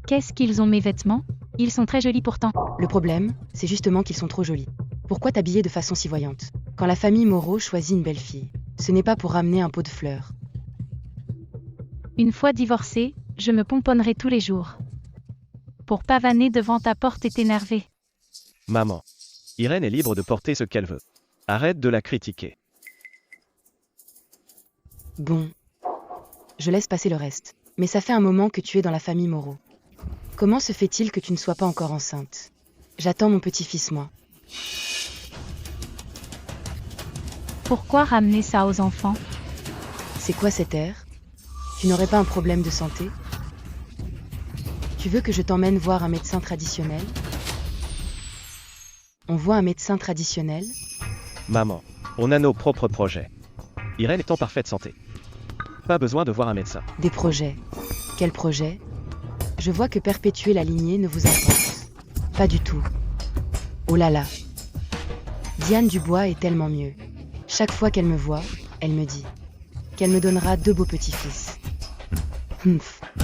Qu'est-ce qu'ils ont mes vêtements? Ils sont très jolis pourtant. Le problème, c'est justement qu'ils sont trop jolis. Pourquoi t'habiller de façon si voyante? Quand la famille Moreau choisit une belle fille, ce n'est pas pour ramener un pot de fleurs. Une fois divorcée, je me pomponnerai tous les jours. Pour pavaner devant ta porte et t'énerver. Maman. Irène est libre de porter ce qu'elle veut. Arrête de la critiquer. Bon. Je laisse passer le reste. Mais ça fait un moment que tu es dans la famille Moreau. Comment se fait-il que tu ne sois pas encore enceinte? J'attends mon petit-fils, moi. Pourquoi ramener ça aux enfants? C'est quoi cet air? Tu n'aurais pas un problème de santé? Tu veux que je t'emmène voir un médecin traditionnel? On voit un médecin traditionnel? Maman. On a nos propres projets. Irène est en parfaite santé. Pas besoin de voir un médecin. Des projets. Quels projets? Je vois que perpétuer la lignée ne vous importe. Pas du tout. Oh là là. Diane Dubois est tellement mieux. Chaque fois qu'elle me voit, elle me dit qu'elle me donnera 2 beaux petits-fils.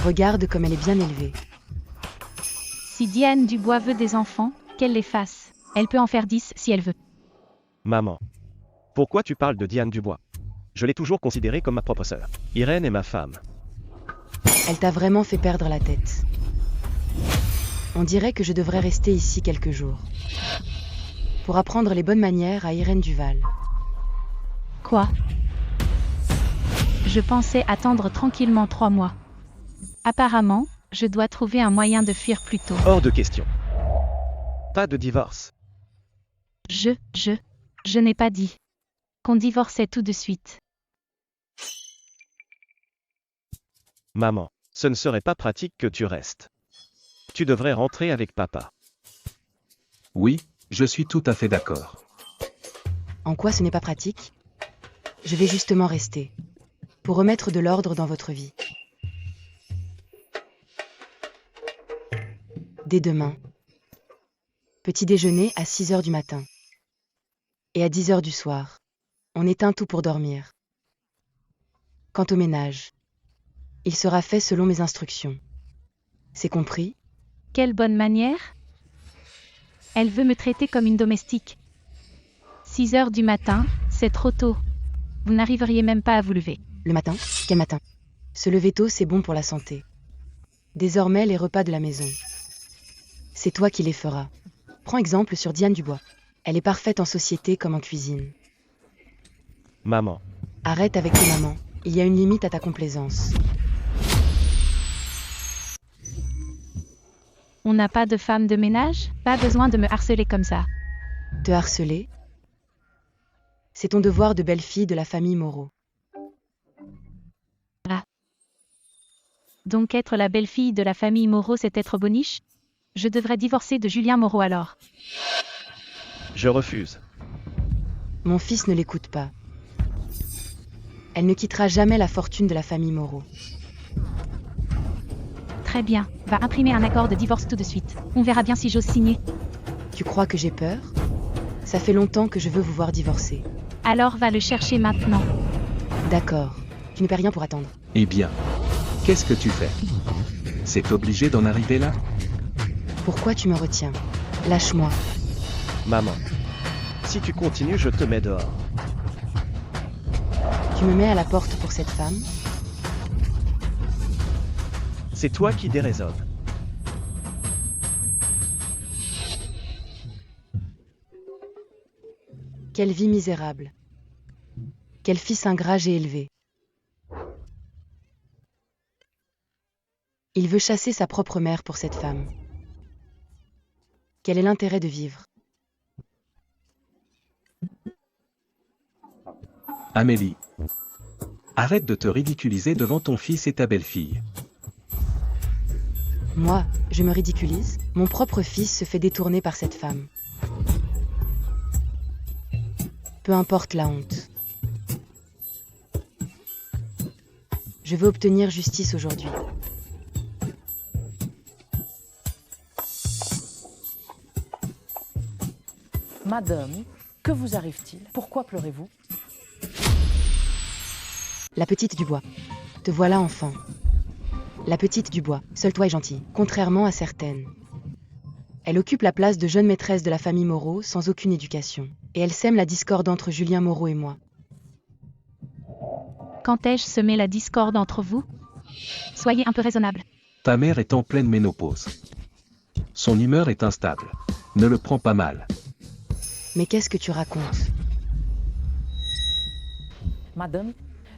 Regarde comme elle est bien élevée. Si Diane Dubois veut des enfants, qu'elle les fasse. Elle peut en faire 10 si elle veut. Maman. Pourquoi tu parles de Diane Dubois? Je l'ai toujours considérée comme ma propre sœur. Irène est ma femme. Elle t'a vraiment fait perdre la tête. On dirait que je devrais rester ici quelques jours. Pour apprendre les bonnes manières à Irène Duval. Quoi? Je pensais attendre tranquillement 3 mois. Apparemment, je dois trouver un moyen de fuir plus tôt. Hors de question. Pas de divorce. Je n'ai pas dit qu'on divorçait tout de suite. Maman. Ce ne serait pas pratique que tu restes. Tu devrais rentrer avec papa. Oui, je suis tout à fait d'accord. En quoi ce n'est pas pratique? Je vais justement rester. Pour remettre de l'ordre dans votre vie. Dès demain. Petit déjeuner à 6h du matin. Et à 10h du soir. On éteint tout pour dormir. Quant au ménage, il sera fait selon mes instructions. C'est compris? Quelle bonne manière? Elle veut me traiter comme une domestique. 6h du matin, c'est trop tôt. Vous n'arriveriez même pas à vous lever. Le matin? Quel matin? Se lever tôt, c'est bon pour la santé. Désormais, les repas de la maison. C'est toi qui les feras. Prends exemple sur Diane Dubois. Elle est parfaite en société comme en cuisine. Maman. Arrête avec tes mamans. Il y a une limite à ta complaisance. On n'a pas de femme de ménage? Pas besoin de me harceler comme ça. Te harceler? C'est ton devoir de belle-fille de la famille Moreau. Donc être la belle-fille de la famille Moreau, c'est être boniche? Je devrais divorcer de Julien Moreau alors. Je refuse. Mon fils ne l'écoute pas. Elle ne quittera jamais la fortune de la famille Moreau. Très bien, va imprimer un accord de divorce tout de suite. On verra bien si j'ose signer. Tu crois que j'ai peur? Ça fait longtemps que je veux vous voir divorcer. Alors va le chercher maintenant. D'accord. Tu ne perds rien pour attendre. Eh bien, qu'est-ce que tu fais? C'est obligé d'en arriver là? Pourquoi tu me retiens? Lâche-moi. Maman. Si tu continues, je te mets dehors. Tu me mets à la porte pour cette femme? C'est toi qui déraisonnes. Quelle vie misérable. Quel fils ingrat j'ai élevé. Il veut chasser sa propre mère pour cette femme. Quel est l'intérêt de vivre? Amélie. Arrête de te ridiculiser devant ton fils et ta belle-fille. Moi, je me ridiculise. Mon propre fils se fait détourner par cette femme. Peu importe la honte. Je veux obtenir justice aujourd'hui. Madame, que vous arrive-t-il? Pourquoi pleurez-vous? La petite Dubois. Te voilà enfant. La petite Dubois, seule toi est gentille, contrairement à certaines. Elle occupe la place de jeune maîtresse de la famille Moreau sans aucune éducation. Et elle sème la discorde entre Julien Moreau et moi. Quand ai-je semé la discorde entre vous? Soyez un peu raisonnable. Ta mère est en pleine ménopause. Son humeur est instable. Ne le prends pas mal. Mais qu'est-ce que tu racontes? Madame,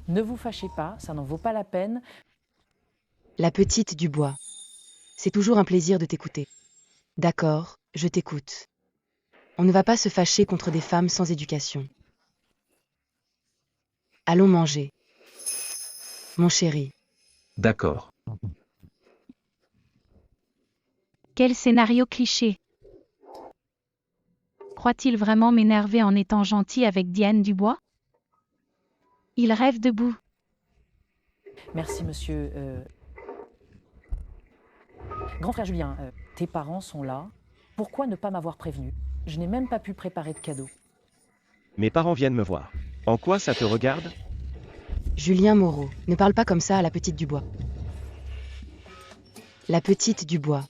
ne vous fâchez pas, ça n'en vaut pas la peine. La petite Dubois. C'est toujours un plaisir de t'écouter. D'accord, je t'écoute. On ne va pas se fâcher contre des femmes sans éducation. Allons manger. Mon chéri. D'accord. Quel scénario cliché. Croit-il vraiment m'énerver en étant gentil avec Diane Dubois? Il rêve debout. Merci, monsieur. Grand frère Julien, tes parents sont là. Pourquoi ne pas m'avoir prévenu? Je n'ai même pas pu préparer de cadeau. Mes parents viennent me voir. En quoi ça te regarde? Julien Moreau, ne parle pas comme ça à la petite Dubois. La petite Dubois.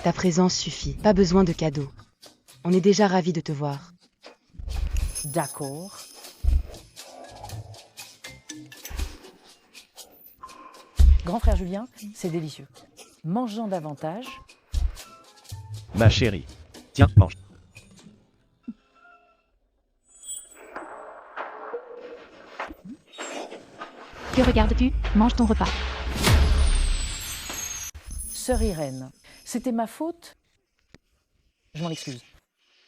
Ta présence suffit, pas besoin de cadeaux. On est déjà ravis de te voir. D'accord. Grand frère Julien, c'est délicieux. Mangeant davantage. Ma chérie. Tiens, mange. Que regardes-tu? Mange ton repas. Sœur Irène, c'était ma faute? Je m'en excuse.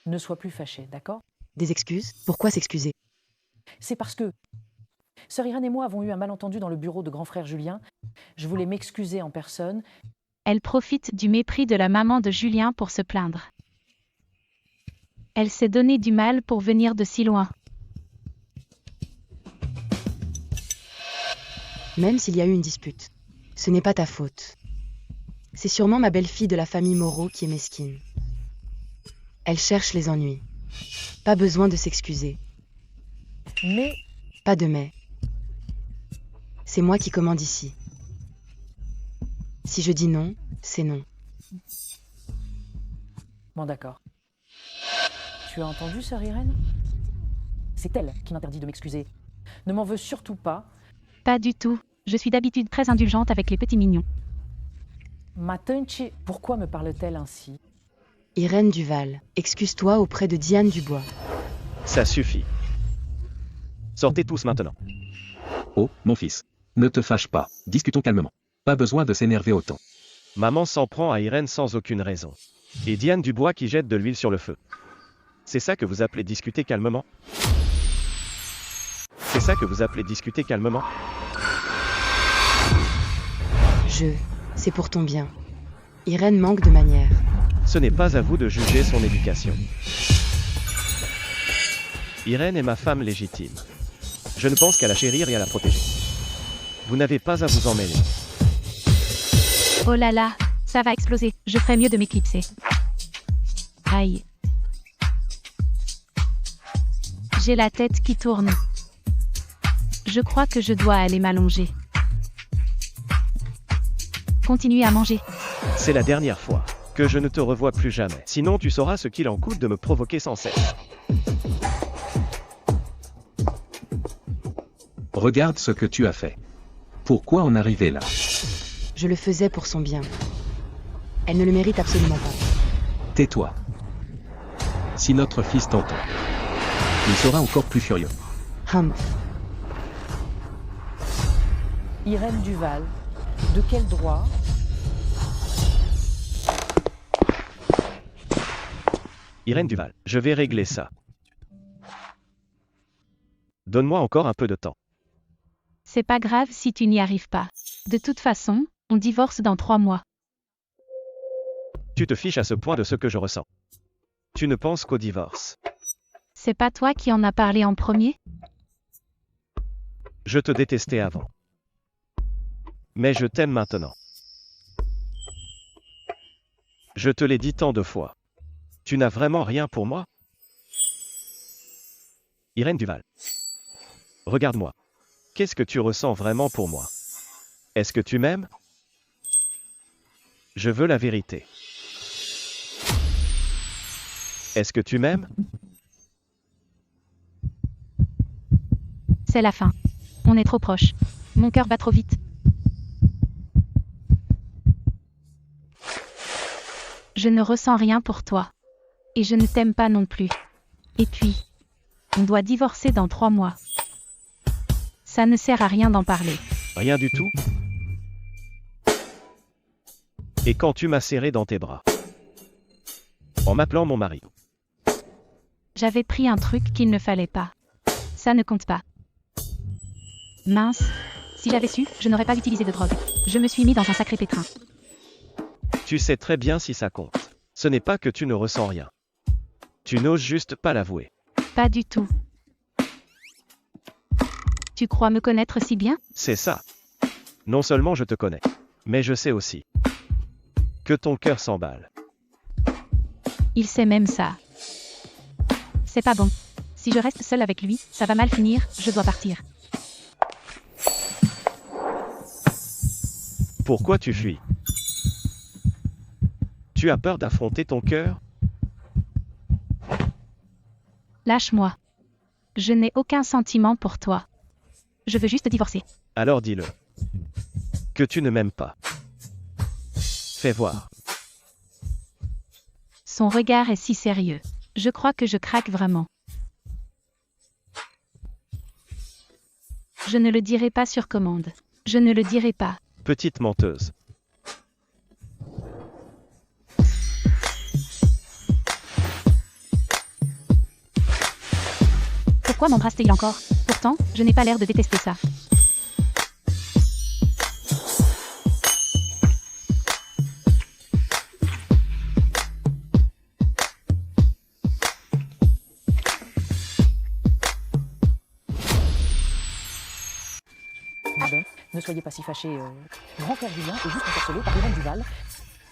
Ne sois plus fâchée, d'accord? Des excuses? Pourquoi s'excuser? C'est parce que Sœur Irène et moi avons eu un malentendu dans le bureau de grand frère Julien. Je voulais m'excuser en personne. Elle profite du mépris de la maman de Julien pour se plaindre. Elle s'est donné du mal pour venir de si loin. Même s'il y a eu une dispute, ce n'est pas ta faute. C'est sûrement ma belle-fille de la famille Moreau qui est mesquine. Elle cherche les ennuis. Pas besoin de s'excuser. Mais Pas de mais. C'est moi qui commande ici. Si je dis non, c'est non. bon, d'accord. Tu as entendu, sœur Irène? C'est elle qui m'interdit de m'excuser. Ne m'en veux surtout pas. Pas du tout. Je suis d'habitude très indulgente avec les petits mignons. Ma tante, pourquoi me parle-t-elle ainsi? Irène Duval, excuse-toi auprès de Diane Dubois. Ça suffit. Sortez tous maintenant. Oh, mon fils. Ne te fâche pas. Discutons calmement. Pas besoin de s'énerver autant. Maman s'en prend à Irène sans aucune raison. Et Diane Dubois qui jette de l'huile sur le feu. C'est ça que vous appelez discuter calmement? C'est ça que vous appelez discuter calmement? C'est pour ton bien. Irène manque de manières. Ce n'est pas à vous de juger son éducation. Irène est ma femme légitime. Je ne pense qu'à la chérir et à la protéger. Vous n'avez pas à vous en mêler. Oh là là, ça va exploser. Je ferais mieux de m'éclipser. Aïe. J'ai la tête qui tourne. Je crois que je dois aller m'allonger. Continuez à manger. C'est la dernière fois que je ne te revois plus jamais. Sinon tu sauras ce qu'il en coûte de me provoquer sans cesse. Regarde ce que tu as fait. Pourquoi en arriver là? Je le faisais pour son bien. Elle ne le mérite absolument pas. Tais-toi. Si notre fils t'entend, il sera encore plus furieux. Humph. Irène Duval, de quel droit? Irène Duval, je vais régler ça. Donne-moi encore un peu de temps. C'est pas grave si tu n'y arrives pas. De toute façon, on divorce dans 3 mois. Tu te fiches à ce point de ce que je ressens. Tu ne penses qu'au divorce. C'est pas toi qui en as parlé en premier? Je te détestais avant. Mais je t'aime maintenant. Je te l'ai dit tant de fois. Tu n'as vraiment rien pour moi? Irène Duval. Regarde-moi. Qu'est-ce que tu ressens vraiment pour moi? Est-ce que tu m'aimes? Je veux la vérité. Est-ce que tu m'aimes? C'est la fin. On est trop proche. Mon cœur bat trop vite. Je ne ressens rien pour toi. Et je ne t'aime pas non plus. Et puis, on doit divorcer dans 3 mois. Ça ne sert à rien d'en parler. Rien du tout? Et quand tu m'as serré dans tes bras? En m'appelant mon mari. J'avais pris un truc qu'il ne fallait pas. Ça ne compte pas. Mince. Si j'avais su, je n'aurais pas utilisé de drogue. Je me suis mis dans un sacré pétrin. Tu sais très bien si ça compte. Ce n'est pas que tu ne ressens rien. Tu n'oses juste pas l'avouer. Pas du tout. Tu crois me connaître si bien? C'est ça. Non seulement je te connais, mais je sais aussi que ton cœur s'emballe. Il sait même ça. C'est pas bon. Si je reste seule avec lui, ça va mal finir, je dois partir. Pourquoi tu fuis? Tu as peur d'affronter ton cœur? Lâche-moi. Je n'ai aucun sentiment pour toi. Je veux juste divorcer. Alors dis-le. Que tu ne m'aimes pas. Fais voir. Son regard est si sérieux. Je crois que je craque vraiment. Je ne le dirai pas sur commande. Je ne le dirai pas. Petite menteuse. Pourquoi m'embrasse-t-il encore? Pourtant, je n'ai pas l'air de détester ça. Pardon, ne soyez pas si fâché. Grand frère Julien est juste ensorcelé par Irène Duval.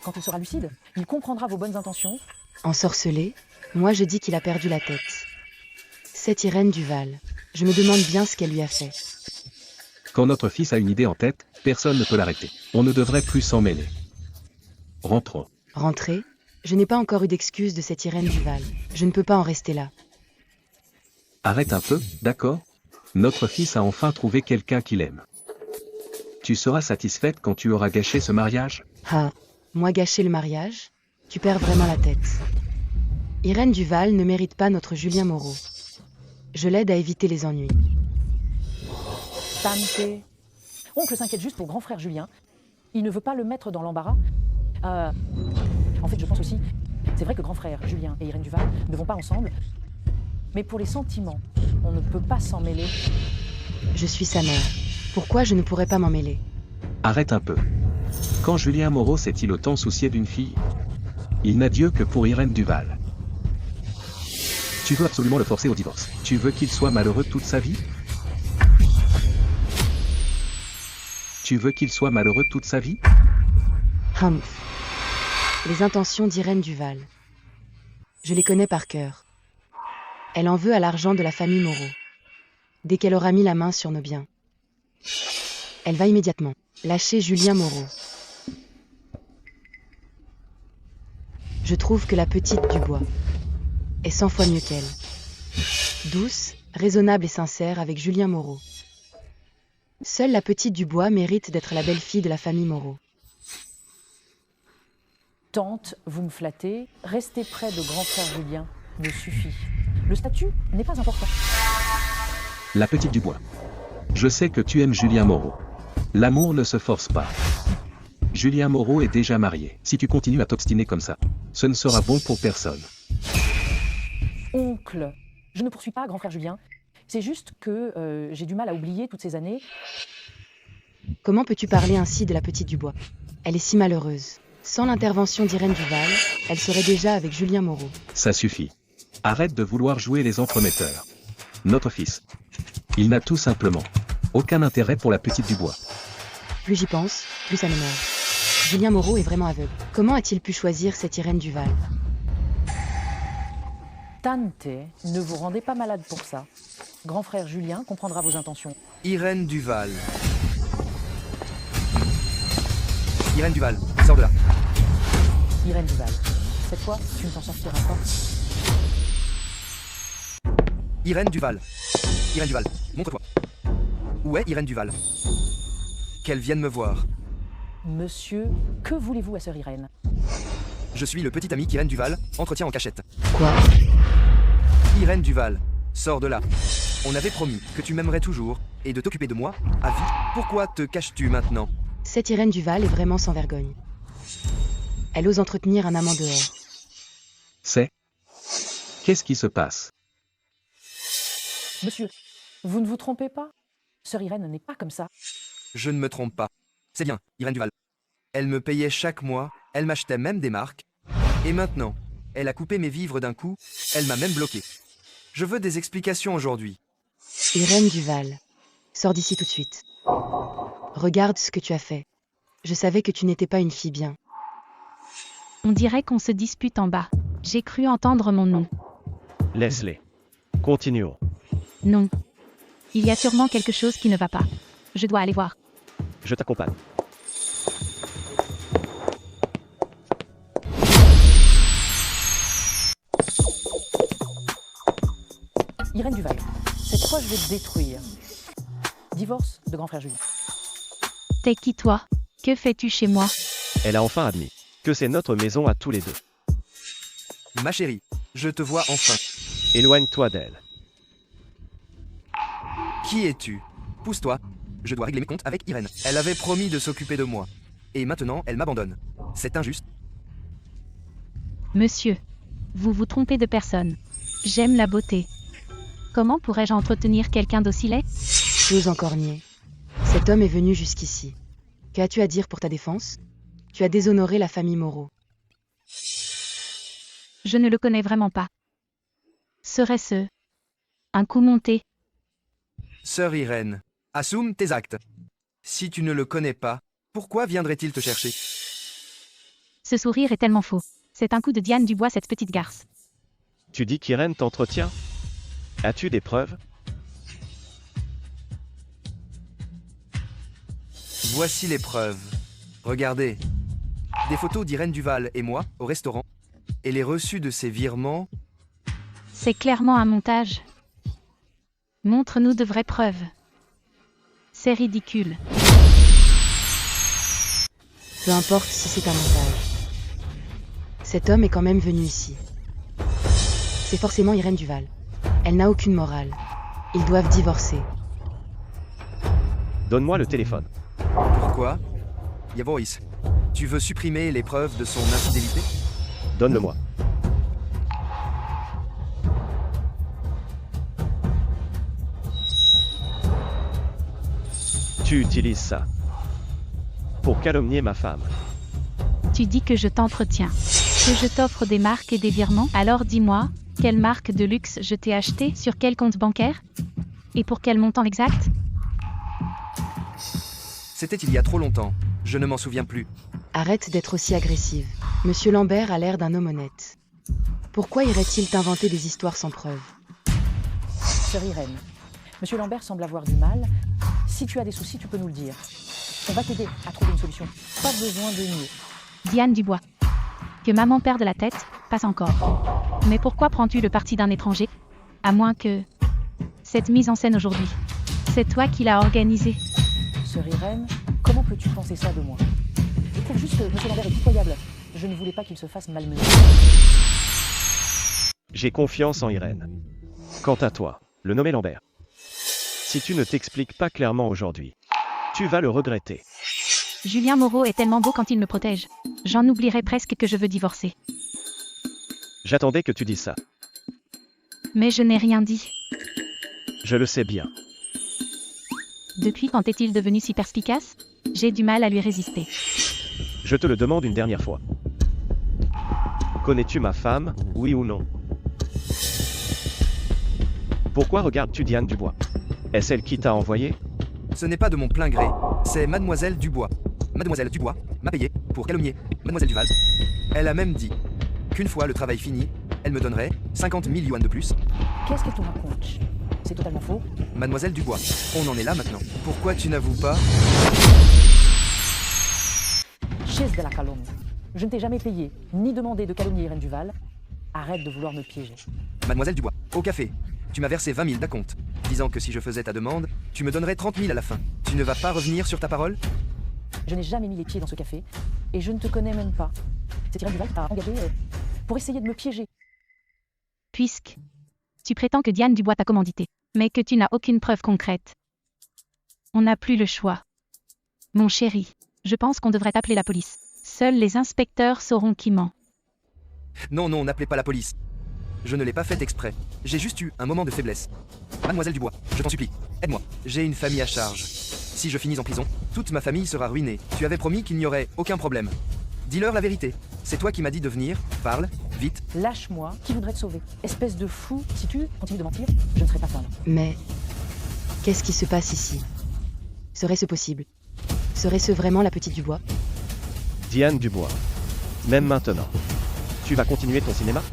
Quand il sera lucide, il comprendra vos bonnes intentions. Ensorcelé, moi je dis qu'il a perdu la tête. Cette Irène Duval, je me demande bien ce qu'elle lui a fait. Quand notre fils a une idée en tête, personne ne peut l'arrêter. On ne devrait plus s'en mêler. Rentrons. Rentrée, je n'ai pas encore eu d'excuse de cette Irène Duval. Je ne peux pas en rester là. Arrête un peu, d'accord? Notre fils a enfin trouvé quelqu'un qu'il aime. Tu seras satisfaite quand tu auras gâché ce mariage? Ah, moi gâcher le mariage? Tu perds vraiment la tête. Irène Duval ne mérite pas notre Julien Moreau. Je l'aide à éviter les ennuis. Tante. Oncle s'inquiète juste pour grand frère Julien. Il ne veut pas le mettre dans l'embarras. En fait, je pense aussi, c'est vrai que grand frère Julien et Irène Duval ne vont pas ensemble. Mais pour les sentiments, on ne peut pas s'en mêler. Je suis sa mère. Pourquoi je ne pourrais pas m'en mêler? Arrête un peu. Quand Julien Moreau s'est-il autant soucié d'une fille? Il n'a Dieu que pour Irène Duval. Tu veux absolument le forcer au divorce. Tu veux qu'il soit malheureux toute sa vie? Tu veux qu'il soit malheureux toute sa vie? Humph. Les intentions d'Irène Duval. Je les connais par cœur. Elle en veut à l'argent de la famille Moreau. Dès qu'elle aura mis la main sur nos biens, elle va immédiatement lâcher Julien Moreau. Je trouve que la petite Dubois est 100 fois mieux qu'elle. Douce, raisonnable et sincère avec Julien Moreau. Seule la petite Dubois mérite d'être la belle-fille de la famille Moreau. Tante, vous me flattez, rester près de grand frère Julien me suffit. Le statut n'est pas important. La petite Dubois. Je sais que tu aimes Julien Moreau. L'amour ne se force pas. Julien Moreau est déjà marié. Si tu continues à t'obstiner comme ça, ce ne sera bon pour personne. Oncle, je ne poursuis pas grand frère Julien. C'est juste que j'ai du mal à oublier toutes ces années. Comment peux-tu parler ainsi de la petite Dubois? Elle est si malheureuse. Sans l'intervention d'Irène Duval, elle serait déjà avec Julien Moreau. Ça suffit. Arrête de vouloir jouer les entremetteurs. Notre fils. Il n'a tout simplement aucun intérêt pour la petite Dubois. Plus j'y pense, plus ça m'énerve. Julien Moreau est vraiment aveugle. Comment a-t-il pu choisir cette Irène Duval? Tante, ne vous rendez pas malade pour ça. Grand frère Julien comprendra vos intentions. Irène Duval. Irène Duval, sors de là. Irène Duval, cette fois, tu ne t'en sortiras pas. Irène Duval. Irène Duval, montre-toi. Où est Irène Duval? Qu'elle vienne me voir. Monsieur, que voulez-vous à sœur Irène? Je suis le petit ami qu'Irène Duval entretient en cachette. Quoi? Irène Duval, sors de là. On avait promis que tu m'aimerais toujours et de t'occuper de moi à vie. Pourquoi te caches-tu maintenant? Cette Irène Duval est vraiment sans vergogne. Elle ose entretenir un amant dehors. C'est? Qu'est-ce qui se passe? Monsieur, vous ne vous trompez pas? Sœur Irène n'est pas comme ça. Je ne me trompe pas. C'est bien, Irène Duval. Elle me payait chaque mois, elle m'achetait même des marques. Et maintenant, elle a coupé mes vivres d'un coup, elle m'a même bloqué. Je veux des explications aujourd'hui. Irène Duval, sors d'ici tout de suite. Regarde ce que tu as fait. Je savais que tu n'étais pas une fille bien. On dirait qu'on se dispute en bas. J'ai cru entendre mon nom. Laisse-les. Continuons. Non. Il y a sûrement quelque chose qui ne va pas. Je dois aller voir. Je t'accompagne. Irène Duval, cette fois je vais te détruire. Divorce de grand frère Julien. T'es qui toi? Que fais-tu chez moi? Elle a enfin admis que c'est notre maison à tous les deux. Ma chérie, je te vois enfin. Éloigne-toi d'elle. Qui es-tu? Pousse-toi. Je dois régler mes comptes avec Irène. Elle avait promis de s'occuper de moi. Et maintenant, elle m'abandonne. C'est injuste. Monsieur, vous vous trompez de personne. J'aime la beauté. Comment pourrais-je entretenir quelqu'un d'aussi laid? Tu oses encore nier. Cet homme est venu jusqu'ici. Qu'as-tu à dire pour ta défense? Tu as déshonoré la famille Moreau. Je ne le connais vraiment pas. Serait-ce un coup monté? Sœur Irène, assume tes actes. Si tu ne le connais pas, pourquoi viendrait-il te chercher? Ce sourire est tellement faux. C'est un coup de Diane Dubois, cette petite garce. Tu dis qu'Irène t'entretient? As-tu des preuves? Voici les preuves. Regardez. Des photos d'Irène Duval et moi au restaurant. Et les reçus de ces virements. C'est clairement un montage. Montre-nous de vraies preuves. C'est ridicule. Peu importe si c'est un montage. Cet homme est quand même venu ici. C'est forcément Irène Duval. Elle n'a aucune morale. Ils doivent divorcer. Donne-moi le téléphone. Pourquoi? Yavoris, tu veux supprimer les preuves de son infidélité? Donne-le-moi. Tu utilises ça pour calomnier ma femme. Tu dis que je t'entretiens, que je t'offre des marques et des virements. Alors dis-moi, quelle marque de luxe je t'ai acheté, sur quel compte bancaire? Et pour quel montant exact? C'était il y a trop longtemps. Je ne m'en souviens plus. Arrête d'être aussi agressive. Monsieur Lambert a l'air d'un homme honnête. Pourquoi irait-il t'inventer des histoires sans preuve? Sœur Irène, Monsieur Lambert semble avoir du mal. Si tu as des soucis, tu peux nous le dire. On va t'aider à trouver une solution. Pas besoin de nier. Diane Dubois. Que maman perde la tête, passe encore. Mais pourquoi prends-tu le parti d'un étranger? À moins que... Cette mise en scène aujourd'hui, c'est toi qui l'as organisée. Sœur Irène, comment peux-tu penser ça de moi? Je trouve juste que Monsieur Lambert est pitoyable. Je ne voulais pas qu'il se fasse malmener. J'ai confiance en Irène. Quant à toi, le nommé Lambert. Si tu ne t'expliques pas clairement aujourd'hui, tu vas le regretter. Julien Moreau est tellement beau quand il me protège. J'en oublierais presque que je veux divorcer. J'attendais que tu dises ça. Mais je n'ai rien dit. Je le sais bien. Depuis quand est-il devenu si perspicace? J'ai du mal à lui résister. Je te le demande une dernière fois. Connais-tu ma femme, oui ou non? Pourquoi regardes-tu Diane Dubois? Est-ce elle qui t'a envoyé? Ce n'est pas de mon plein gré, c'est Mademoiselle Dubois. Mademoiselle Dubois m'a payé pour calomnier Mademoiselle Duval. Elle a même dit qu'une fois le travail fini, elle me donnerait 50 000 yuan de plus. Qu'est-ce qu'elle te raconte? C'est totalement faux. Mademoiselle Dubois, on en est là maintenant. Pourquoi tu n'avoues pas? Chaise de la calomnie. Je ne t'ai jamais payé, ni demandé de calomnier Irène Duval. Arrête de vouloir me piéger. Mademoiselle Dubois, au café, tu m'as versé 20 000 d'acompte, disant que si je faisais ta demande, tu me donnerais 30 000 à la fin. Tu ne vas pas revenir sur ta parole? Je n'ai jamais mis les pieds dans ce café, et je ne te connais même pas. C'est Irène Duval qui t'a engagé pour essayer de me piéger. Puisque tu prétends que Diane Dubois t'a commandité, mais que tu n'as aucune preuve concrète. On n'a plus le choix. Mon chéri, je pense qu'on devrait appeler la police. Seuls les inspecteurs sauront qui ment. Non, non, n'appelez pas la police. Je ne l'ai pas fait exprès. J'ai juste eu un moment de faiblesse. Mademoiselle Dubois, je t'en supplie, aide-moi. J'ai une famille à charge. Si je finis en prison, toute ma famille sera ruinée. Tu avais promis qu'il n'y aurait aucun problème. Dis-leur la vérité. C'est toi qui m'as dit de venir. Parle, vite. Lâche-moi, qui voudrait te sauver? Espèce de fou, si tu continues de mentir, je ne serai pas femme. Mais qu'est-ce qui se passe ici? Serait-ce possible? Serait-ce vraiment la petite Dubois? Diane Dubois. Même maintenant. Tu vas continuer ton cinéma?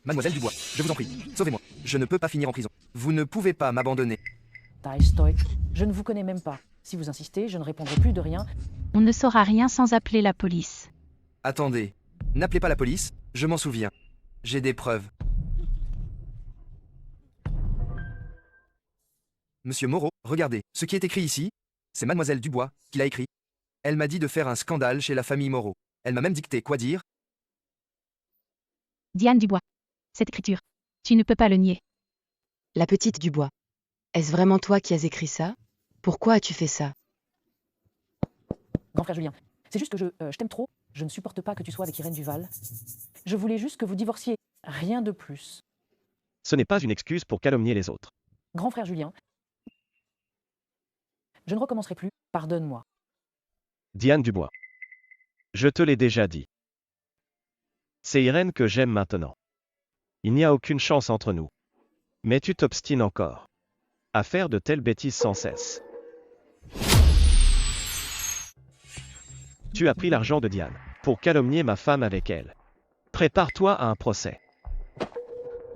Mademoiselle Dubois, je vous en prie, sauvez-moi. Je ne peux pas finir en prison. Vous ne pouvez pas m'abandonner. Taille stoïque, je ne vous connais même pas. Si vous insistez, je ne répondrai plus de rien. On ne saura rien sans appeler la police. Attendez, n'appelez pas la police, je m'en souviens. J'ai des preuves. Monsieur Moreau, regardez, ce qui est écrit ici, c'est Mademoiselle Dubois qui l'a écrit. Elle m'a dit de faire un scandale chez la famille Moreau. Elle m'a même dicté quoi dire. Diane Dubois. Cette écriture. Tu ne peux pas le nier. La petite Dubois. Est-ce vraiment toi qui as écrit ça? Pourquoi as-tu fait ça? Grand frère Julien, c'est juste que je t'aime trop. Je ne supporte pas que tu sois avec Irène Duval. Je voulais juste que vous divorciez. Rien de plus. Ce n'est pas une excuse pour calomnier les autres. Grand frère Julien, je ne recommencerai plus. Pardonne-moi. Diane Dubois. Je te l'ai déjà dit. C'est Irène que j'aime maintenant. Il n'y a aucune chance entre nous. Mais tu t'obstines encore à faire de telles bêtises sans cesse. Tu as pris l'argent de Diane pour calomnier ma femme avec elle. Prépare-toi à un procès.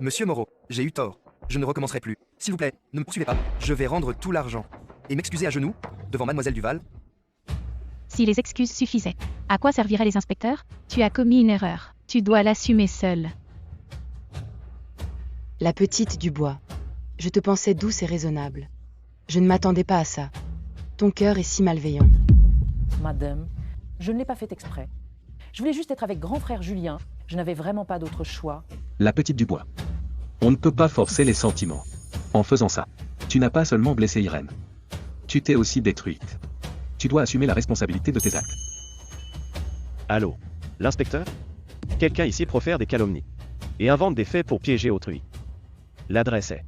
Monsieur Moreau, j'ai eu tort. Je ne recommencerai plus. S'il vous plaît, ne me poursuivez pas. Je vais rendre tout l'argent. Et m'excuser à genoux, devant Mademoiselle Duval. Si les excuses suffisaient, à quoi serviraient les inspecteurs? Tu as commis une erreur. Tu dois l'assumer seul. La petite Dubois. Je te pensais douce et raisonnable. Je ne m'attendais pas à ça. Ton cœur est si malveillant. Madame, je ne l'ai pas fait exprès. Je voulais juste être avec grand frère Julien. Je n'avais vraiment pas d'autre choix. La petite Dubois. On ne peut pas forcer les sentiments. En faisant ça, tu n'as pas seulement blessé Irène. Tu t'es aussi détruite. Tu dois assumer la responsabilité de tes actes. Allô? L'inspecteur? Quelqu'un ici profère des calomnies et invente des faits pour piéger autrui. L'adresse est...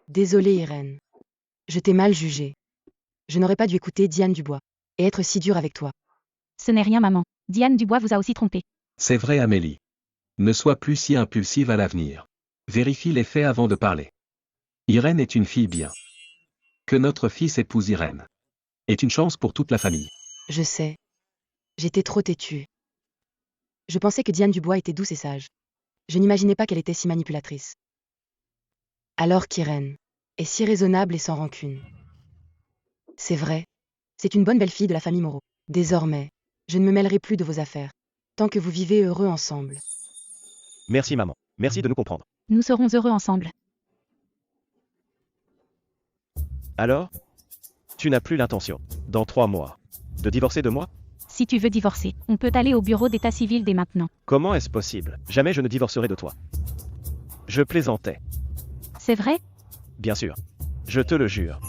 Désolée Irène. Je t'ai mal jugée. Je n'aurais pas dû écouter Diane Dubois. Et être si dur avec toi. Ce n'est rien, maman. Diane Dubois vous a aussi trompé. C'est vrai, Amélie. Ne sois plus si impulsive à l'avenir. Vérifie les faits avant de parler. Irène est une fille bien. Que notre fils épouse Irène est une chance pour toute la famille. Je sais. J'étais trop têtue. Je pensais que Diane Dubois était douce et sage. Je n'imaginais pas qu'elle était si manipulatrice. Alors qu'Irène est si raisonnable et sans rancune. C'est vrai. C'est une bonne belle-fille de la famille Moreau. Désormais, je ne me mêlerai plus de vos affaires. Tant que vous vivez heureux ensemble. Merci maman. Merci de nous comprendre. Nous serons heureux ensemble. Alors? Tu n'as plus l'intention, dans 3 mois, de divorcer de moi? Si tu veux divorcer, on peut aller au bureau d'état civil dès maintenant. Comment est-ce possible? Jamais je ne divorcerai de toi. Je plaisantais. C'est vrai? Bien sûr. Je te le jure.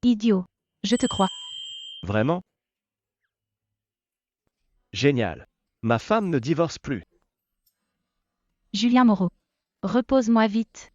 Idiot. Je te crois. Vraiment? Génial. Ma femme ne divorce plus. Julien Moreau. Repose-moi vite.